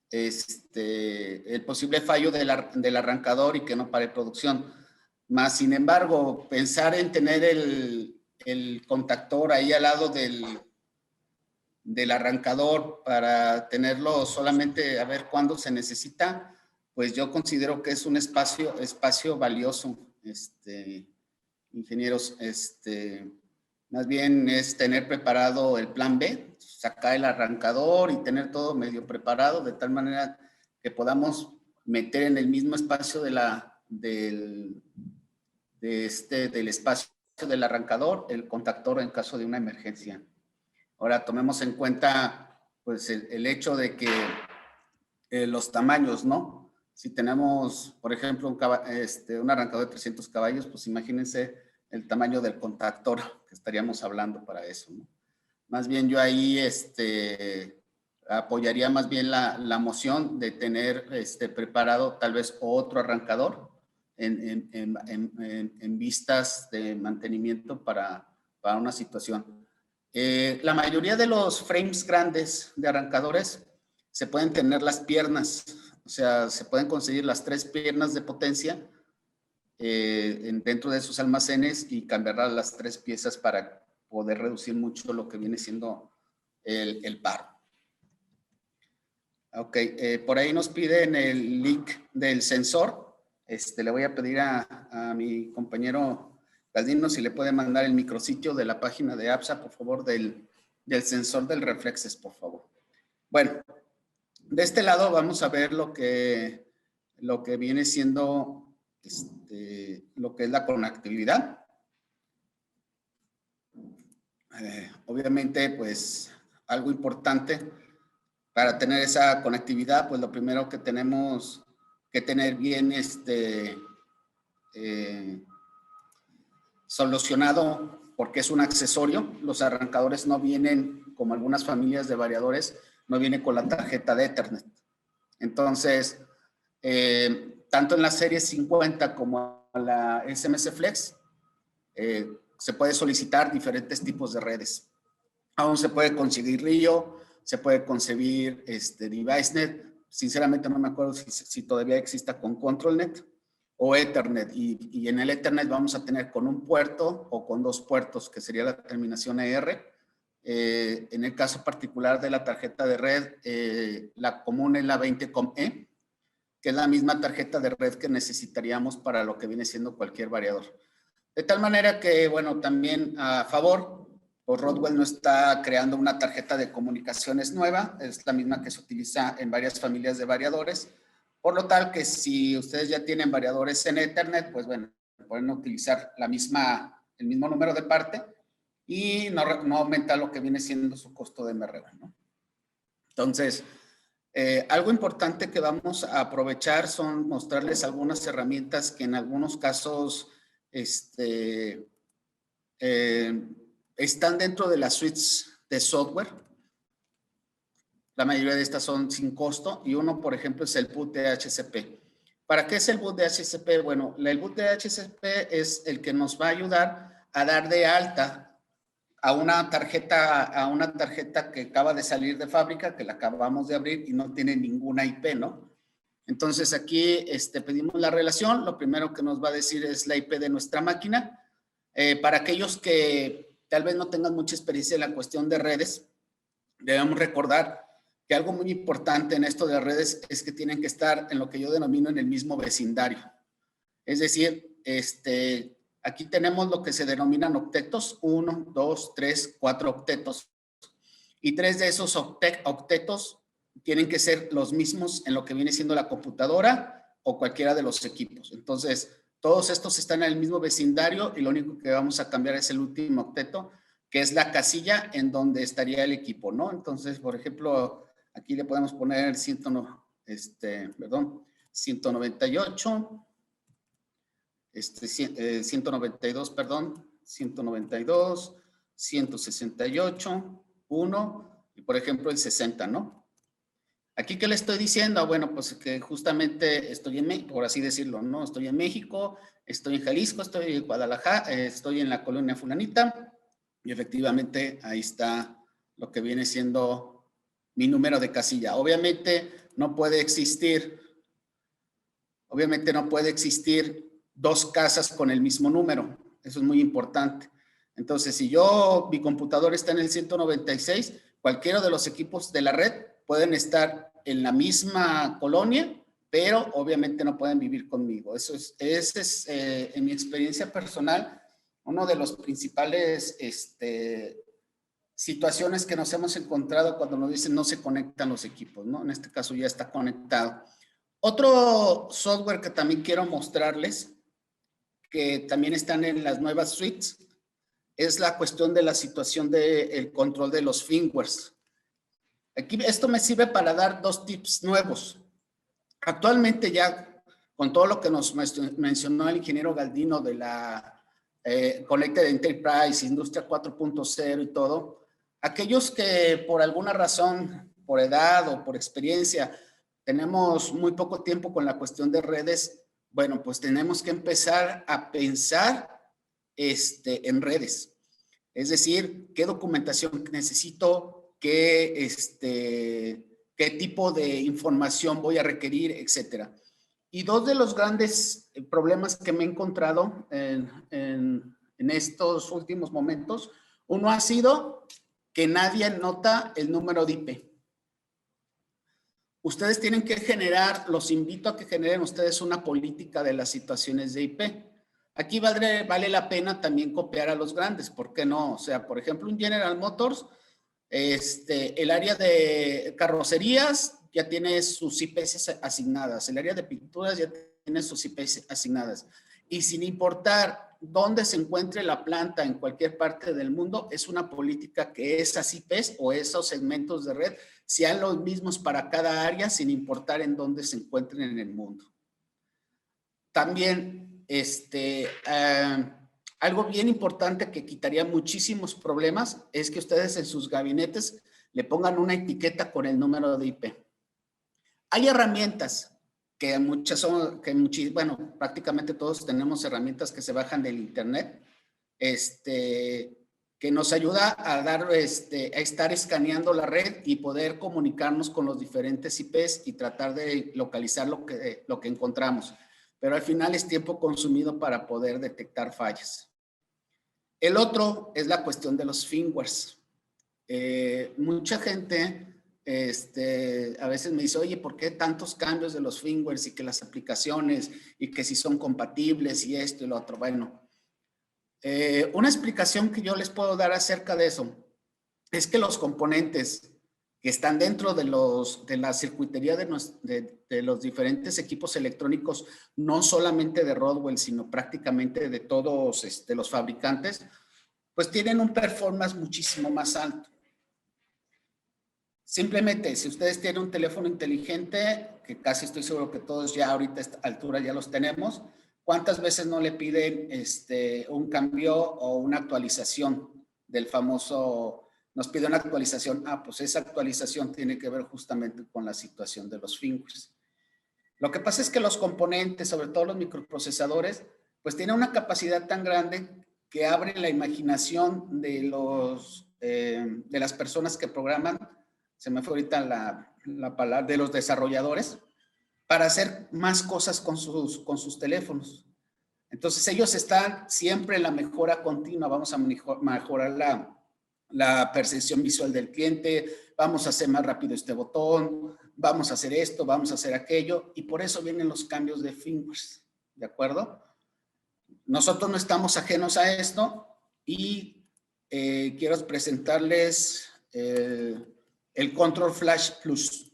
el posible fallo del arrancador y que no pare producción. Más sin embargo, pensar en tener el contactor ahí al lado del arrancador para tenerlo solamente a ver cuándo se necesita, pues yo considero que es un espacio valioso, ingenieros, más bien es tener preparado el plan B, sacar el arrancador y tener todo medio preparado de tal manera que podamos meter en el mismo espacio del espacio del arrancador el contactor en caso de una emergencia. Ahora tomemos en cuenta pues el hecho de que los tamaños, ¿no? Si tenemos, por ejemplo, un arrancador de 300 caballos, pues imagínense el tamaño del contactor que estaríamos hablando para eso, ¿no? Más bien yo ahí apoyaría más bien la moción de tener preparado tal vez otro arrancador en vistas de mantenimiento para una situación. La mayoría de los frames grandes de arrancadores se pueden tener las piernas, o sea, se pueden conseguir las 3 piernas de potencia dentro de sus almacenes y cambiar las 3 piezas para poder reducir mucho lo que viene siendo el paro. Ok, por ahí nos piden el link del sensor. Le voy a pedir a mi compañero Galdino si le puede mandar el micrositio de la página de APSA, por favor, del sensor del reflexes, por favor. Bueno, de este lado vamos a ver lo que viene siendo lo que es la conectividad. Obviamente, pues, algo importante para tener esa conectividad, pues lo primero que tenemos que tener bien solucionado, porque es un accesorio. Los arrancadores no vienen, como algunas familias de variadores, no vienen con la tarjeta de Ethernet. Entonces, tanto en la serie 50 como la SMS Flex, se puede solicitar diferentes tipos de redes. Aún se puede conseguir RIO, se puede conseguir DeviceNet. Sinceramente no me acuerdo si todavía exista con ControlNet o Ethernet. Y en el Ethernet vamos a tener con un puerto o con 2 puertos, que sería la terminación ER. En el caso particular de la tarjeta de red, la común es la 20COM-E, que es la misma tarjeta de red que necesitaríamos para lo que viene siendo cualquier variador. De tal manera que, bueno, también a favor, pues Rodwell no está creando una tarjeta de comunicaciones nueva, es la misma que se utiliza en varias familias de variadores. Por lo tal que si ustedes ya tienen variadores en Ethernet, pues bueno, pueden utilizar el mismo número de parte y no aumenta lo que viene siendo su costo de MRV, ¿no? Entonces, Algo importante que vamos a aprovechar son mostrarles algunas herramientas que en algunos casos están dentro de las suites de software. La mayoría de estas son sin costo y uno, por ejemplo, es el boot de HCP. ¿Para qué es el boot de HCP? Bueno, el boot de HCP es el que nos va a ayudar a dar de alta a una tarjeta que acaba de salir de fábrica, que la acabamos de abrir y no tiene ninguna IP, ¿no? Entonces aquí pedimos la relación, lo primero que nos va a decir es la IP de nuestra máquina. Para aquellos que tal vez no tengan mucha experiencia en la cuestión de redes, debemos recordar que algo muy importante en esto de las redes es que tienen que estar en lo que yo denomino en el mismo vecindario. Es decir, aquí tenemos lo que se denominan octetos, 1, 2, 3, 4 octetos. Y 3 de esos octetos tienen que ser los mismos en lo que viene siendo la computadora o cualquiera de los equipos. Entonces, todos estos están en el mismo vecindario y lo único que vamos a cambiar es el último octeto, que es la casilla en donde estaría el equipo, ¿no? Entonces, por ejemplo, aquí le podemos poner 198, 192, perdón, 192, 168, 1 y por ejemplo el 60, ¿no? Aquí, ¿qué le estoy diciendo? Bueno, pues que justamente estoy en México, por así decirlo, ¿no? Estoy en México, estoy en Jalisco, estoy en Guadalajara, estoy en la colonia fulanita y efectivamente ahí está lo que viene siendo mi número de casilla. Obviamente no puede existir dos casas con el mismo número. Eso es muy importante. Entonces, si mi computador está en el 196, cualquiera de los equipos de la red pueden estar en la misma colonia, pero obviamente no pueden vivir conmigo. Ese es en mi experiencia personal, uno de los principales situaciones que nos hemos encontrado cuando nos dicen no se conectan los equipos, ¿no? En este caso ya está conectado. Otro software que también quiero mostrarles, que también están en las nuevas suites, es la cuestión de la situación del control de los firmwares. Aquí esto me sirve para dar 2 tips nuevos. Actualmente ya, con todo lo que nos mencionó el ingeniero Galdino de la Connected Enterprise, Industria 4.0 y todo, aquellos que por alguna razón, por edad o por experiencia, tenemos muy poco tiempo con la cuestión de redes, bueno, pues tenemos que empezar a pensar en redes. Es decir, qué documentación necesito, qué tipo de información voy a requerir, etcétera. Y 2 de los grandes problemas que me he encontrado en estos últimos momentos, uno ha sido que nadie anota el número de IP. Ustedes tienen que los invito a que generen ustedes una política de las situaciones de IP. Aquí vale la pena también copiar a los grandes, ¿por qué no? O sea, por ejemplo, un General Motors, el área de carrocerías ya tiene sus IPs asignadas, el área de pinturas ya tiene sus IPs asignadas. Y sin importar dónde se encuentre la planta en cualquier parte del mundo, es una política que esas IPs o esos segmentos de red sean los mismos para cada área, sin importar en dónde se encuentren en el mundo. También, algo bien importante que quitaría muchísimos problemas es que ustedes en sus gabinetes le pongan una etiqueta con el número de IP. Hay herramientas que bueno, prácticamente todos tenemos herramientas que se bajan del internet, que nos ayuda a a estar escaneando la red y poder comunicarnos con los diferentes IPs y tratar de localizar lo que encontramos. Pero al final es tiempo consumido para poder detectar fallas. El otro es la cuestión de los firmwares. Mucha gente a veces me dice, oye, ¿por qué tantos cambios de los firmwares y que las aplicaciones y que si son compatibles y esto y lo otro? Bueno, una explicación que yo les puedo dar acerca de eso es que los componentes que están dentro de la circuitería de los diferentes equipos electrónicos, no solamente de Rodwell, sino prácticamente de todos los fabricantes, pues tienen un performance muchísimo más alto. Simplemente, si ustedes tienen un teléfono inteligente, que casi estoy seguro que todos ya ahorita a esta altura ya los tenemos, ¿cuántas veces no le piden un cambio o una actualización del famoso, nos pide una actualización? Ah, pues esa actualización tiene que ver justamente con la situación de los firmwares. Lo que pasa es que los componentes, sobre todo los microprocesadores, pues tienen una capacidad tan grande que abre la imaginación de las personas que programan, se me fue ahorita la palabra, de los desarrolladores, para hacer más cosas con sus teléfonos. Entonces ellos están siempre en la mejora continua, vamos a mejorar la percepción visual del cliente, vamos a hacer más rápido este botón, vamos a hacer esto, vamos a hacer aquello, y por eso vienen los cambios de firmwares, ¿de acuerdo? Nosotros no estamos ajenos a esto y quiero presentarles el Control Flash Plus.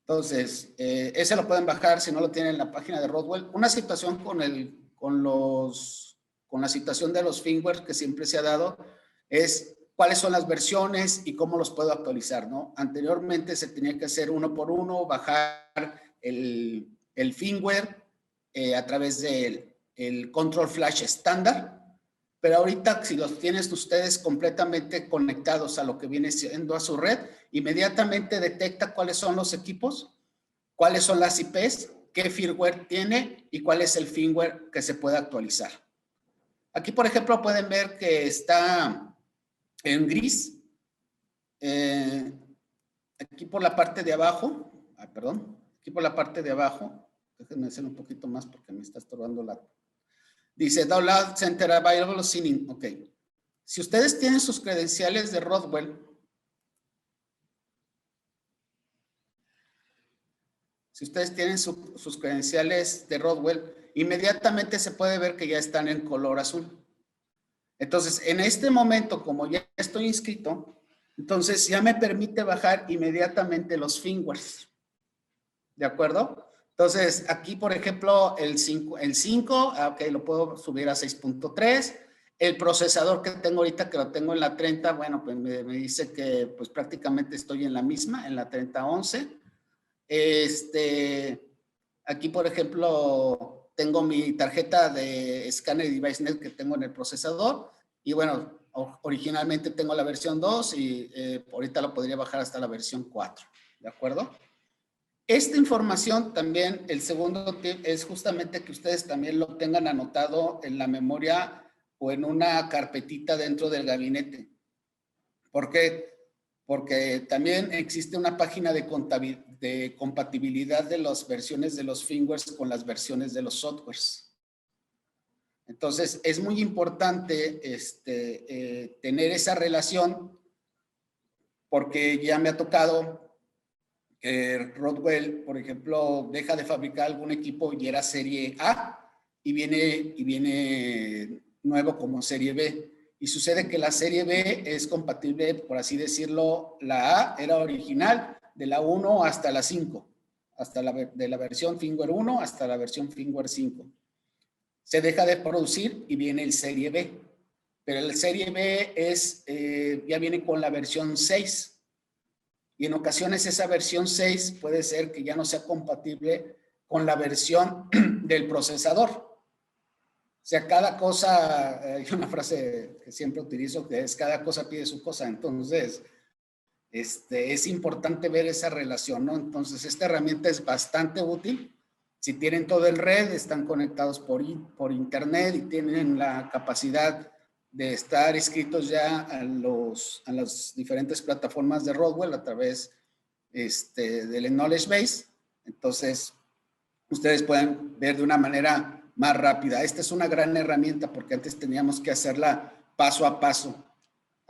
Entonces, ese lo pueden bajar si no lo tienen en la página de Rodwell. Una situación con la situación de los firmware que siempre se ha dado es cuáles son las versiones y cómo los puedo actualizar, ¿no? Anteriormente se tenía que hacer uno por uno, bajar el firmware a través del Control Flash estándar. Pero ahorita, si los tienen ustedes completamente conectados a lo que viene siendo a su red, inmediatamente detecta cuáles son los equipos, cuáles son las IPs, qué firmware tiene y cuál es el firmware que se puede actualizar. Aquí, por ejemplo, pueden ver que está en gris. Aquí por la parte de abajo, aquí por la parte de abajo, déjenme hacer un poquito más porque me está estorbando la... Dice Download Center Available Signing. Ok. Si ustedes tienen sus credenciales de Rodwell, sus credenciales de Rodwell, inmediatamente se puede ver que ya están en color azul. Entonces, en este momento, como ya estoy inscrito, entonces ya me permite bajar inmediatamente los firmwares. ¿De acuerdo? Entonces, aquí, por ejemplo, el 5, ok, lo puedo subir a 6.3. El procesador que tengo ahorita, que lo tengo en la 30, bueno, pues me dice que pues prácticamente estoy en la misma, en la 3011. Aquí, por ejemplo, tengo mi tarjeta de Scanner DeviceNet que tengo en el procesador. Y bueno, originalmente tengo la versión 2 y ahorita lo podría bajar hasta la versión 4. ¿De acuerdo? Esta información también, el segundo tip es justamente que ustedes también lo tengan anotado en la memoria o en una carpetita dentro del gabinete. ¿Por qué? Porque también existe una página de compatibilidad de las versiones de los firmwares con las versiones de los softwares. Entonces, es muy importante tener esa relación porque ya me ha tocado Rodwell, por ejemplo, deja de fabricar algún equipo y era serie A y viene nuevo como serie B. Y sucede que la serie B es compatible, por así decirlo, la A era original de la 1 hasta la 5, de la versión firmware 1 hasta la versión firmware 5. Se deja de producir y viene el serie B. Pero el serie B ya viene con la versión 6. Y en ocasiones esa versión 6 puede ser que ya no sea compatible con la versión del procesador. O sea, cada cosa, hay una frase que siempre utilizo que es cada cosa pide su cosa. Entonces, es importante ver esa relación, ¿no? Entonces, esta herramienta es bastante útil. Si tienen todo el red, están conectados por internet y tienen la capacidad de estar inscritos ya a las diferentes plataformas de Rodwell a través del Knowledge Base. Entonces, ustedes pueden ver de una manera más rápida. Esta es una gran herramienta porque antes teníamos que hacerla paso a paso.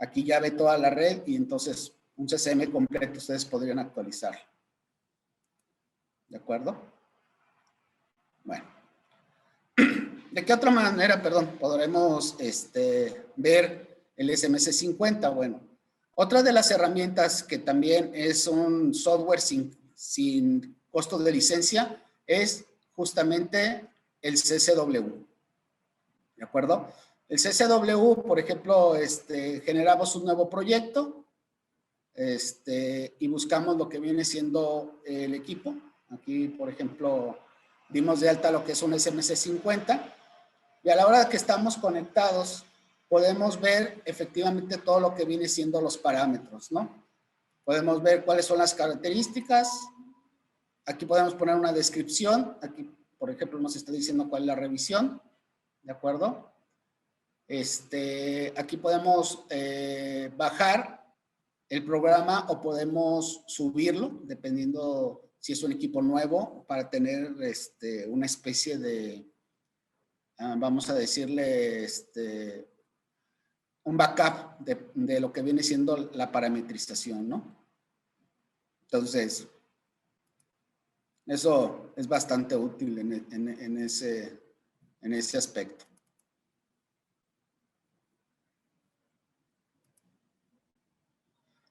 Aquí ya ve toda la red y entonces un CCM completo ustedes podrían actualizar. ¿De acuerdo? Bueno. ¿De qué otra manera, podremos ver el SMS50? Bueno, otra de las herramientas que también es un software sin costo de licencia es justamente el CCW. ¿De acuerdo? El CCW, por ejemplo, generamos un nuevo proyecto y buscamos lo que viene siendo el equipo. Aquí, por ejemplo, dimos de alta lo que es un SMC50 y a la hora que estamos conectados podemos ver efectivamente todo lo que viene siendo los parámetros, ¿no? Podemos ver cuáles son las características. Aquí podemos poner una descripción. Aquí, por ejemplo, nos está diciendo cuál es la revisión, ¿de acuerdo? Aquí podemos bajar el programa o podemos subirlo, dependiendo si es un equipo nuevo, para tener una especie de, vamos a decirle, un backup de lo que viene siendo la parametrización, ¿no? Entonces, eso es bastante útil en ese aspecto.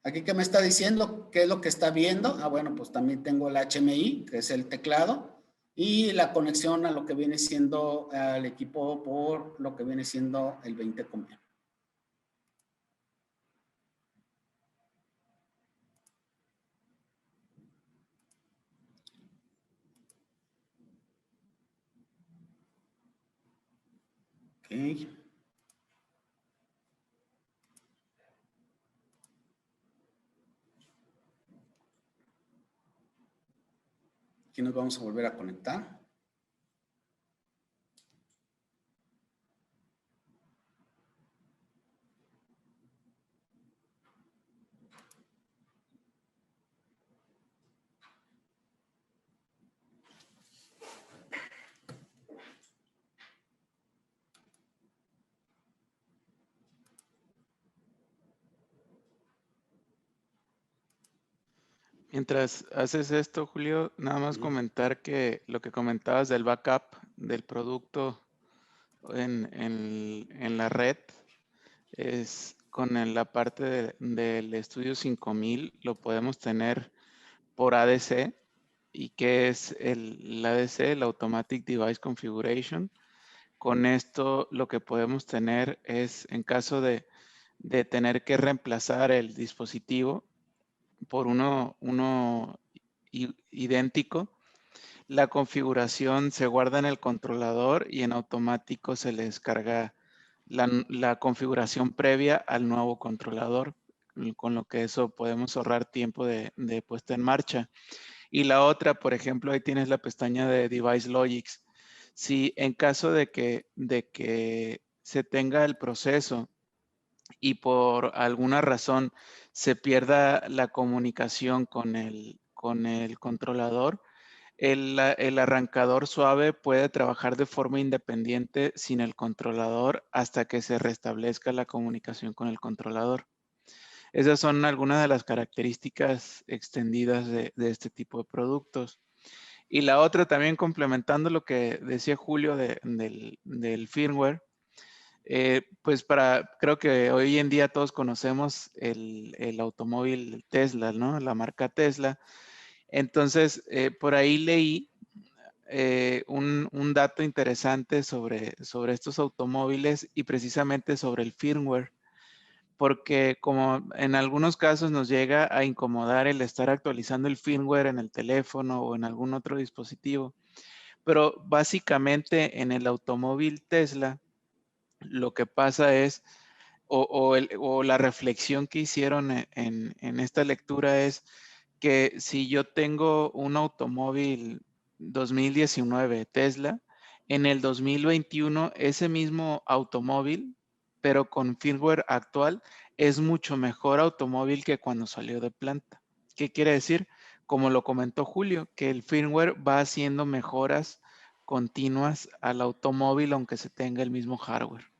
Aquí que me está diciendo qué es lo que está viendo. Ah, bueno, pues también tengo el HMI, que es el teclado, y la conexión a lo que viene siendo al equipo por lo que viene siendo el 20 convenio. Ok. Aquí nos vamos a volver a conectar. Mientras haces esto, Julio, nada más comentar que lo que comentabas del backup del producto en la red es con la parte del estudio 5000, lo podemos tener por ADC. ¿Y qué es el ADC? El Automatic Device Configuration. Con esto lo que podemos tener es, en caso de tener que reemplazar el dispositivo por uno idéntico, la configuración se guarda en el controlador y en automático se le descarga la configuración previa al nuevo controlador, con lo que eso podemos ahorrar tiempo de puesta en marcha. Y la otra, por ejemplo, ahí tienes la pestaña de Device Logics. Si en caso de que se tenga el proceso y por alguna razón se pierda la comunicación con el controlador, el arrancador suave puede trabajar de forma independiente sin el controlador hasta que se restablezca la comunicación con el controlador. Esas son algunas de las características extendidas de este tipo de productos. Y la otra también, complementando lo que decía Julio del firmware, pues creo que hoy en día todos conocemos el automóvil Tesla, ¿no? La marca Tesla. Entonces, por ahí leí un dato interesante sobre estos automóviles y precisamente sobre el firmware, porque como en algunos casos nos llega a incomodar el estar actualizando el firmware en el teléfono o en algún otro dispositivo, pero básicamente en el automóvil Tesla lo que pasa es, o la reflexión que hicieron en esta lectura es que si yo tengo un automóvil 2019 Tesla, en el 2021 ese mismo automóvil, pero con firmware actual, es mucho mejor automóvil que cuando salió de planta. ¿Qué quiere decir? Como lo comentó Julio, que el firmware va haciendo mejoras continuas al automóvil aunque se tenga el mismo hardware.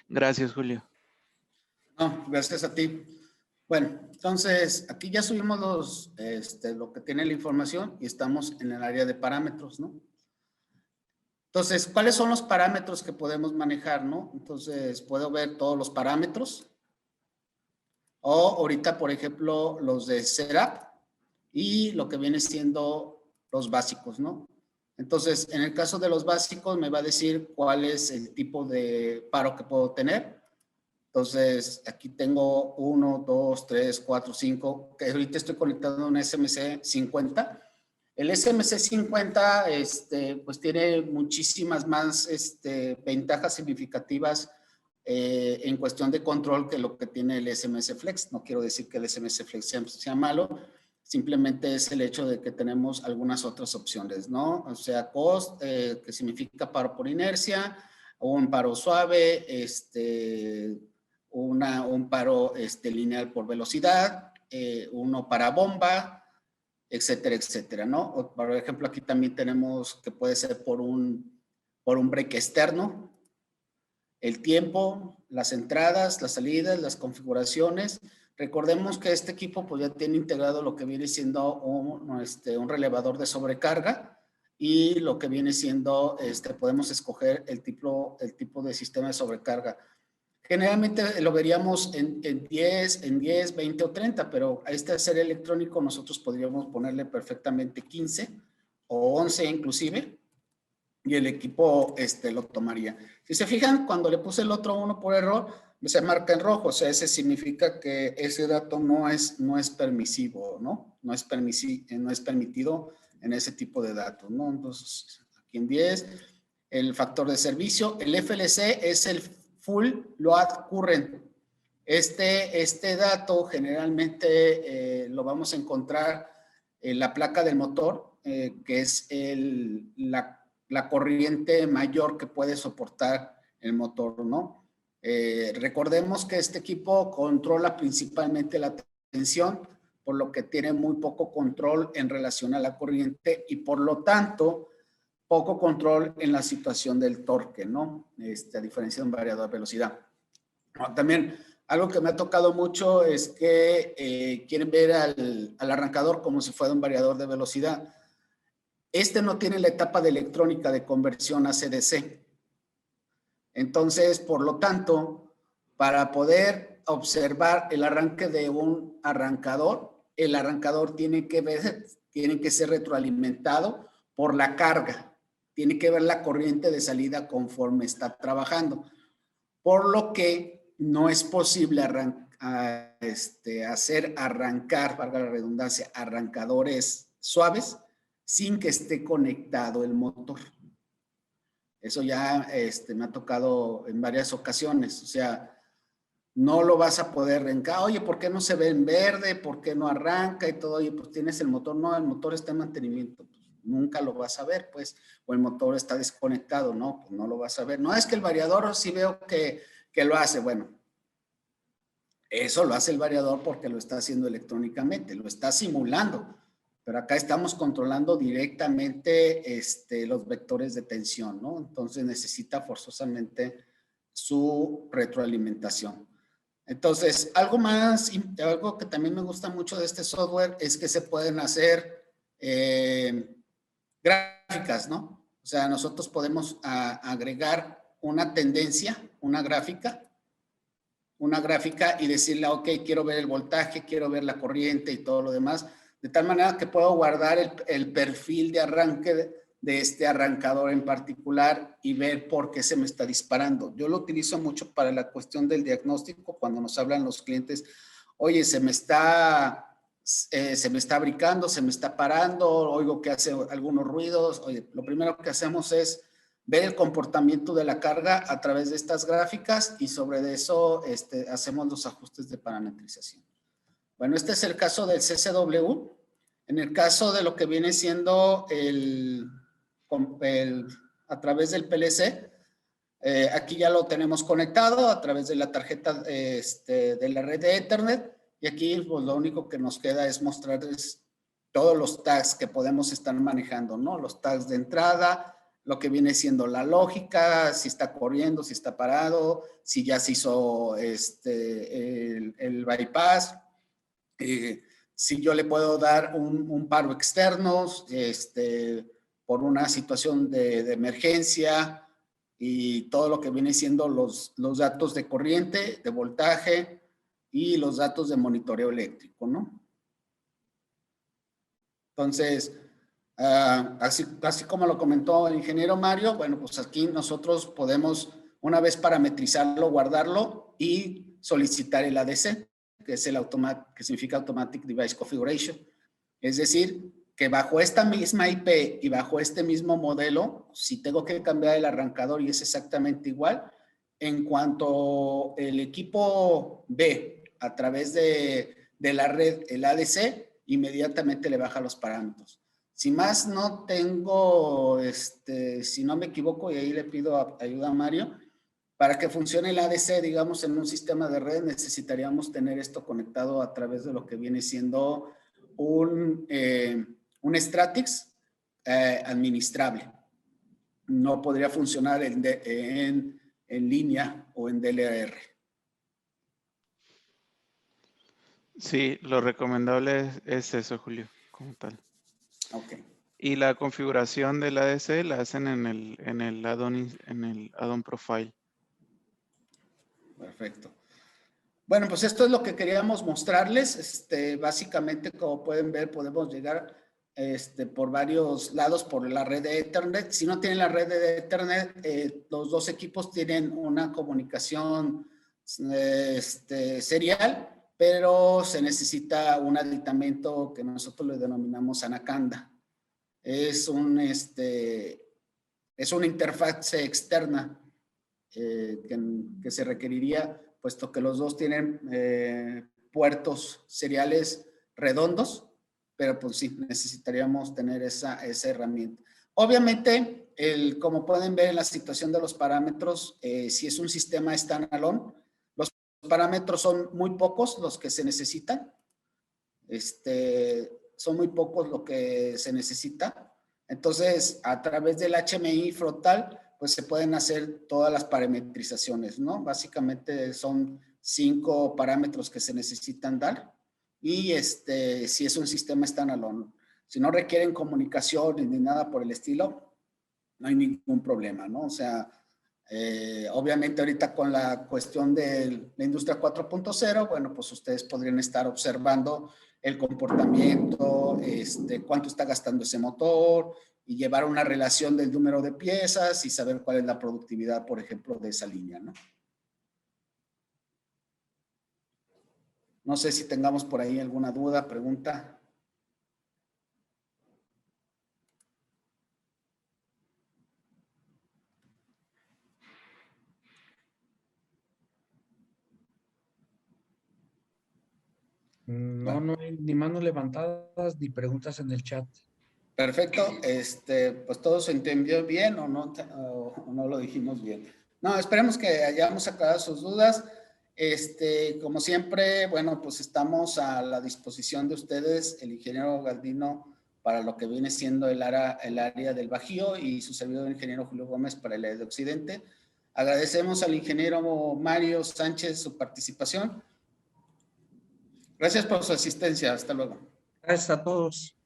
Gracias, Julio. No, gracias a ti. Bueno, entonces aquí ya subimos lo que tiene la información y estamos en el área de parámetros, ¿no? Entonces, ¿cuáles son los parámetros que podemos manejar, no? Entonces, puedo ver todos los parámetros. O ahorita, por ejemplo, los de setup y lo que viene siendo los básicos, ¿no? Entonces, en el caso de los básicos, me va a decir cuál es el tipo de paro que puedo tener. Entonces, aquí tengo 1, 2, 3, 4, 5, que ahorita estoy conectando a un SMC 50. El SMC 50 pues tiene muchísimas más ventajas significativas en cuestión de control que lo que tiene el SMS Flex. No quiero decir que el SMS Flex sea malo, simplemente es el hecho de que tenemos algunas otras opciones, ¿no? O sea, COST, que significa paro por inercia, un paro suave, un paro lineal por velocidad, uno para bomba, etcétera, etcétera, ¿no? O, por ejemplo, aquí también tenemos que puede ser por un break externo, el tiempo, las entradas, las salidas, las configuraciones. Recordemos que este equipo pues ya tiene integrado lo que viene siendo un relevador de sobrecarga y lo que viene siendo, podemos escoger el tipo de sistema de sobrecarga. Generalmente lo veríamos en 10, 20 o 30, pero a este ser electrónico nosotros podríamos ponerle perfectamente 15 o 11 inclusive, y el equipo lo tomaría. Si se fijan, cuando le puse el otro 1 por error, se marca en rojo, o sea, ese significa que ese dato no es permisivo, ¿no? No es permitido en ese tipo de datos, ¿no? Entonces, aquí en 10, el factor de servicio, el FLC es el Full Load Current. Este dato generalmente lo vamos a encontrar en la placa del motor, que es la corriente mayor que puede soportar el motor, ¿no? Recordemos que este equipo controla principalmente la tensión, por lo que tiene muy poco control en relación a la corriente y por lo tanto poco control en la situación del torque, ¿no? A diferencia de un variador de velocidad. También algo que me ha tocado mucho es que quieren ver al arrancador como si fuera un variador de velocidad. No tiene la etapa de electrónica de conversión AC/DC. Entonces, por lo tanto, para poder observar el arranque de un arrancador, el arrancador tiene que ser retroalimentado por la carga. Tiene que ver la corriente de salida conforme está trabajando. Por lo que no es posible hacer arrancar, valga la redundancia, arrancadores suaves sin que esté conectado el motor. Eso ya me ha tocado en varias ocasiones. O sea, no lo vas a poder arrancar. Oye, ¿por qué no se ve en verde? ¿Por qué no arranca? Y todo. Oye, pues tienes el motor. No, el motor está en mantenimiento. Pues, nunca lo vas a ver, pues. O el motor está desconectado. No, pues no lo vas a ver. No, es que el variador sí veo que lo hace. Bueno, eso lo hace el variador porque lo está haciendo electrónicamente. Lo está simulando. Pero acá estamos controlando directamente los vectores de tensión, ¿no? Entonces necesita forzosamente su retroalimentación. Entonces, algo que también me gusta mucho de este software es que se pueden hacer gráficas, ¿no? O sea, nosotros podemos agregar una tendencia, una gráfica y decirle, ok, quiero ver el voltaje, quiero ver la corriente y todo lo demás, de tal manera que puedo guardar el perfil de arranque de este arrancador en particular y ver por qué se me está disparando. Yo lo utilizo mucho para la cuestión del diagnóstico, cuando nos hablan los clientes, oye, se me está brincando, se me está parando, oigo que hace algunos ruidos. Oye, lo primero que hacemos es ver el comportamiento de la carga a través de estas gráficas y sobre eso hacemos los ajustes de parametrización. Bueno, este es el caso del CCW. En el caso de lo que viene siendo a través del PLC, aquí ya lo tenemos conectado a través de la tarjeta de la red de Ethernet y aquí pues, lo único que nos queda es mostrarles todos los tags que podemos estar manejando, ¿no? Los tags de entrada, lo que viene siendo la lógica, si está corriendo, si está parado, si ya se hizo el bypass, si yo le puedo dar un paro externo por una situación de emergencia y todo lo que viene siendo los datos de corriente, de voltaje y los datos de monitoreo eléctrico, ¿no? Entonces, así como lo comentó el ingeniero Mario, bueno, pues aquí nosotros podemos Una vez parametrizarlo, guardarlo y solicitar el ADC, que es que significa Automatic Device Configuration. Es decir, que bajo esta misma IP y bajo este mismo modelo, si tengo que cambiar el arrancador y es exactamente igual, en cuanto el equipo ve a través de la red el ADC, inmediatamente le baja los parámetros. Si más no tengo, si no me equivoco, y ahí le pido ayuda a Mario, para que funcione el ADC, digamos, en un sistema de red, necesitaríamos tener esto conectado a través de lo que viene siendo un Stratix administrable. No podría funcionar en línea o en DLR. Sí, lo recomendable es eso, Julio, como tal. Ok. Y la configuración del ADC la hacen en el add-on profile. Perfecto. Bueno, pues esto es lo que queríamos mostrarles. Básicamente, como pueden ver, podemos llegar por varios lados por la red de Ethernet. Si no tienen la red de Ethernet, los dos equipos tienen una comunicación serial, pero se necesita un aditamento que nosotros le denominamos Anaconda. Es una interfaz externa que se requeriría, puesto que los dos tienen puertos seriales redondos, pero pues sí, necesitaríamos tener esa herramienta. Obviamente, como pueden ver en la situación de los parámetros, si es un sistema standalone, los parámetros son muy pocos los que se necesitan. Son muy pocos lo que se necesita. Entonces, a través del HMI frontal, pues se pueden hacer todas las parametrizaciones, ¿no? Básicamente son 5 parámetros que se necesitan dar. Y si es un sistema standalone, si no requieren comunicación ni nada por el estilo, no hay ningún problema, ¿no? O sea, obviamente ahorita con la cuestión de la industria 4.0, bueno, pues ustedes podrían estar observando el comportamiento, cuánto está gastando ese motor y llevar una relación del número de piezas y saber cuál es la productividad, por ejemplo, de esa línea, ¿no? No sé si tengamos por ahí alguna duda, pregunta. No, no hay ni manos levantadas ni preguntas en el chat. Perfecto, pues todo se entendió bien o no lo dijimos bien. No, esperemos que hayamos aclarado sus dudas. Como siempre, bueno, pues estamos a la disposición de ustedes, el ingeniero Galdino, para lo que viene siendo el área del Bajío y su servidor, el ingeniero Julio Gómez, para el área de Occidente. Agradecemos al ingeniero Mario Sánchez su participación. Gracias por su asistencia. Hasta luego. Gracias a todos.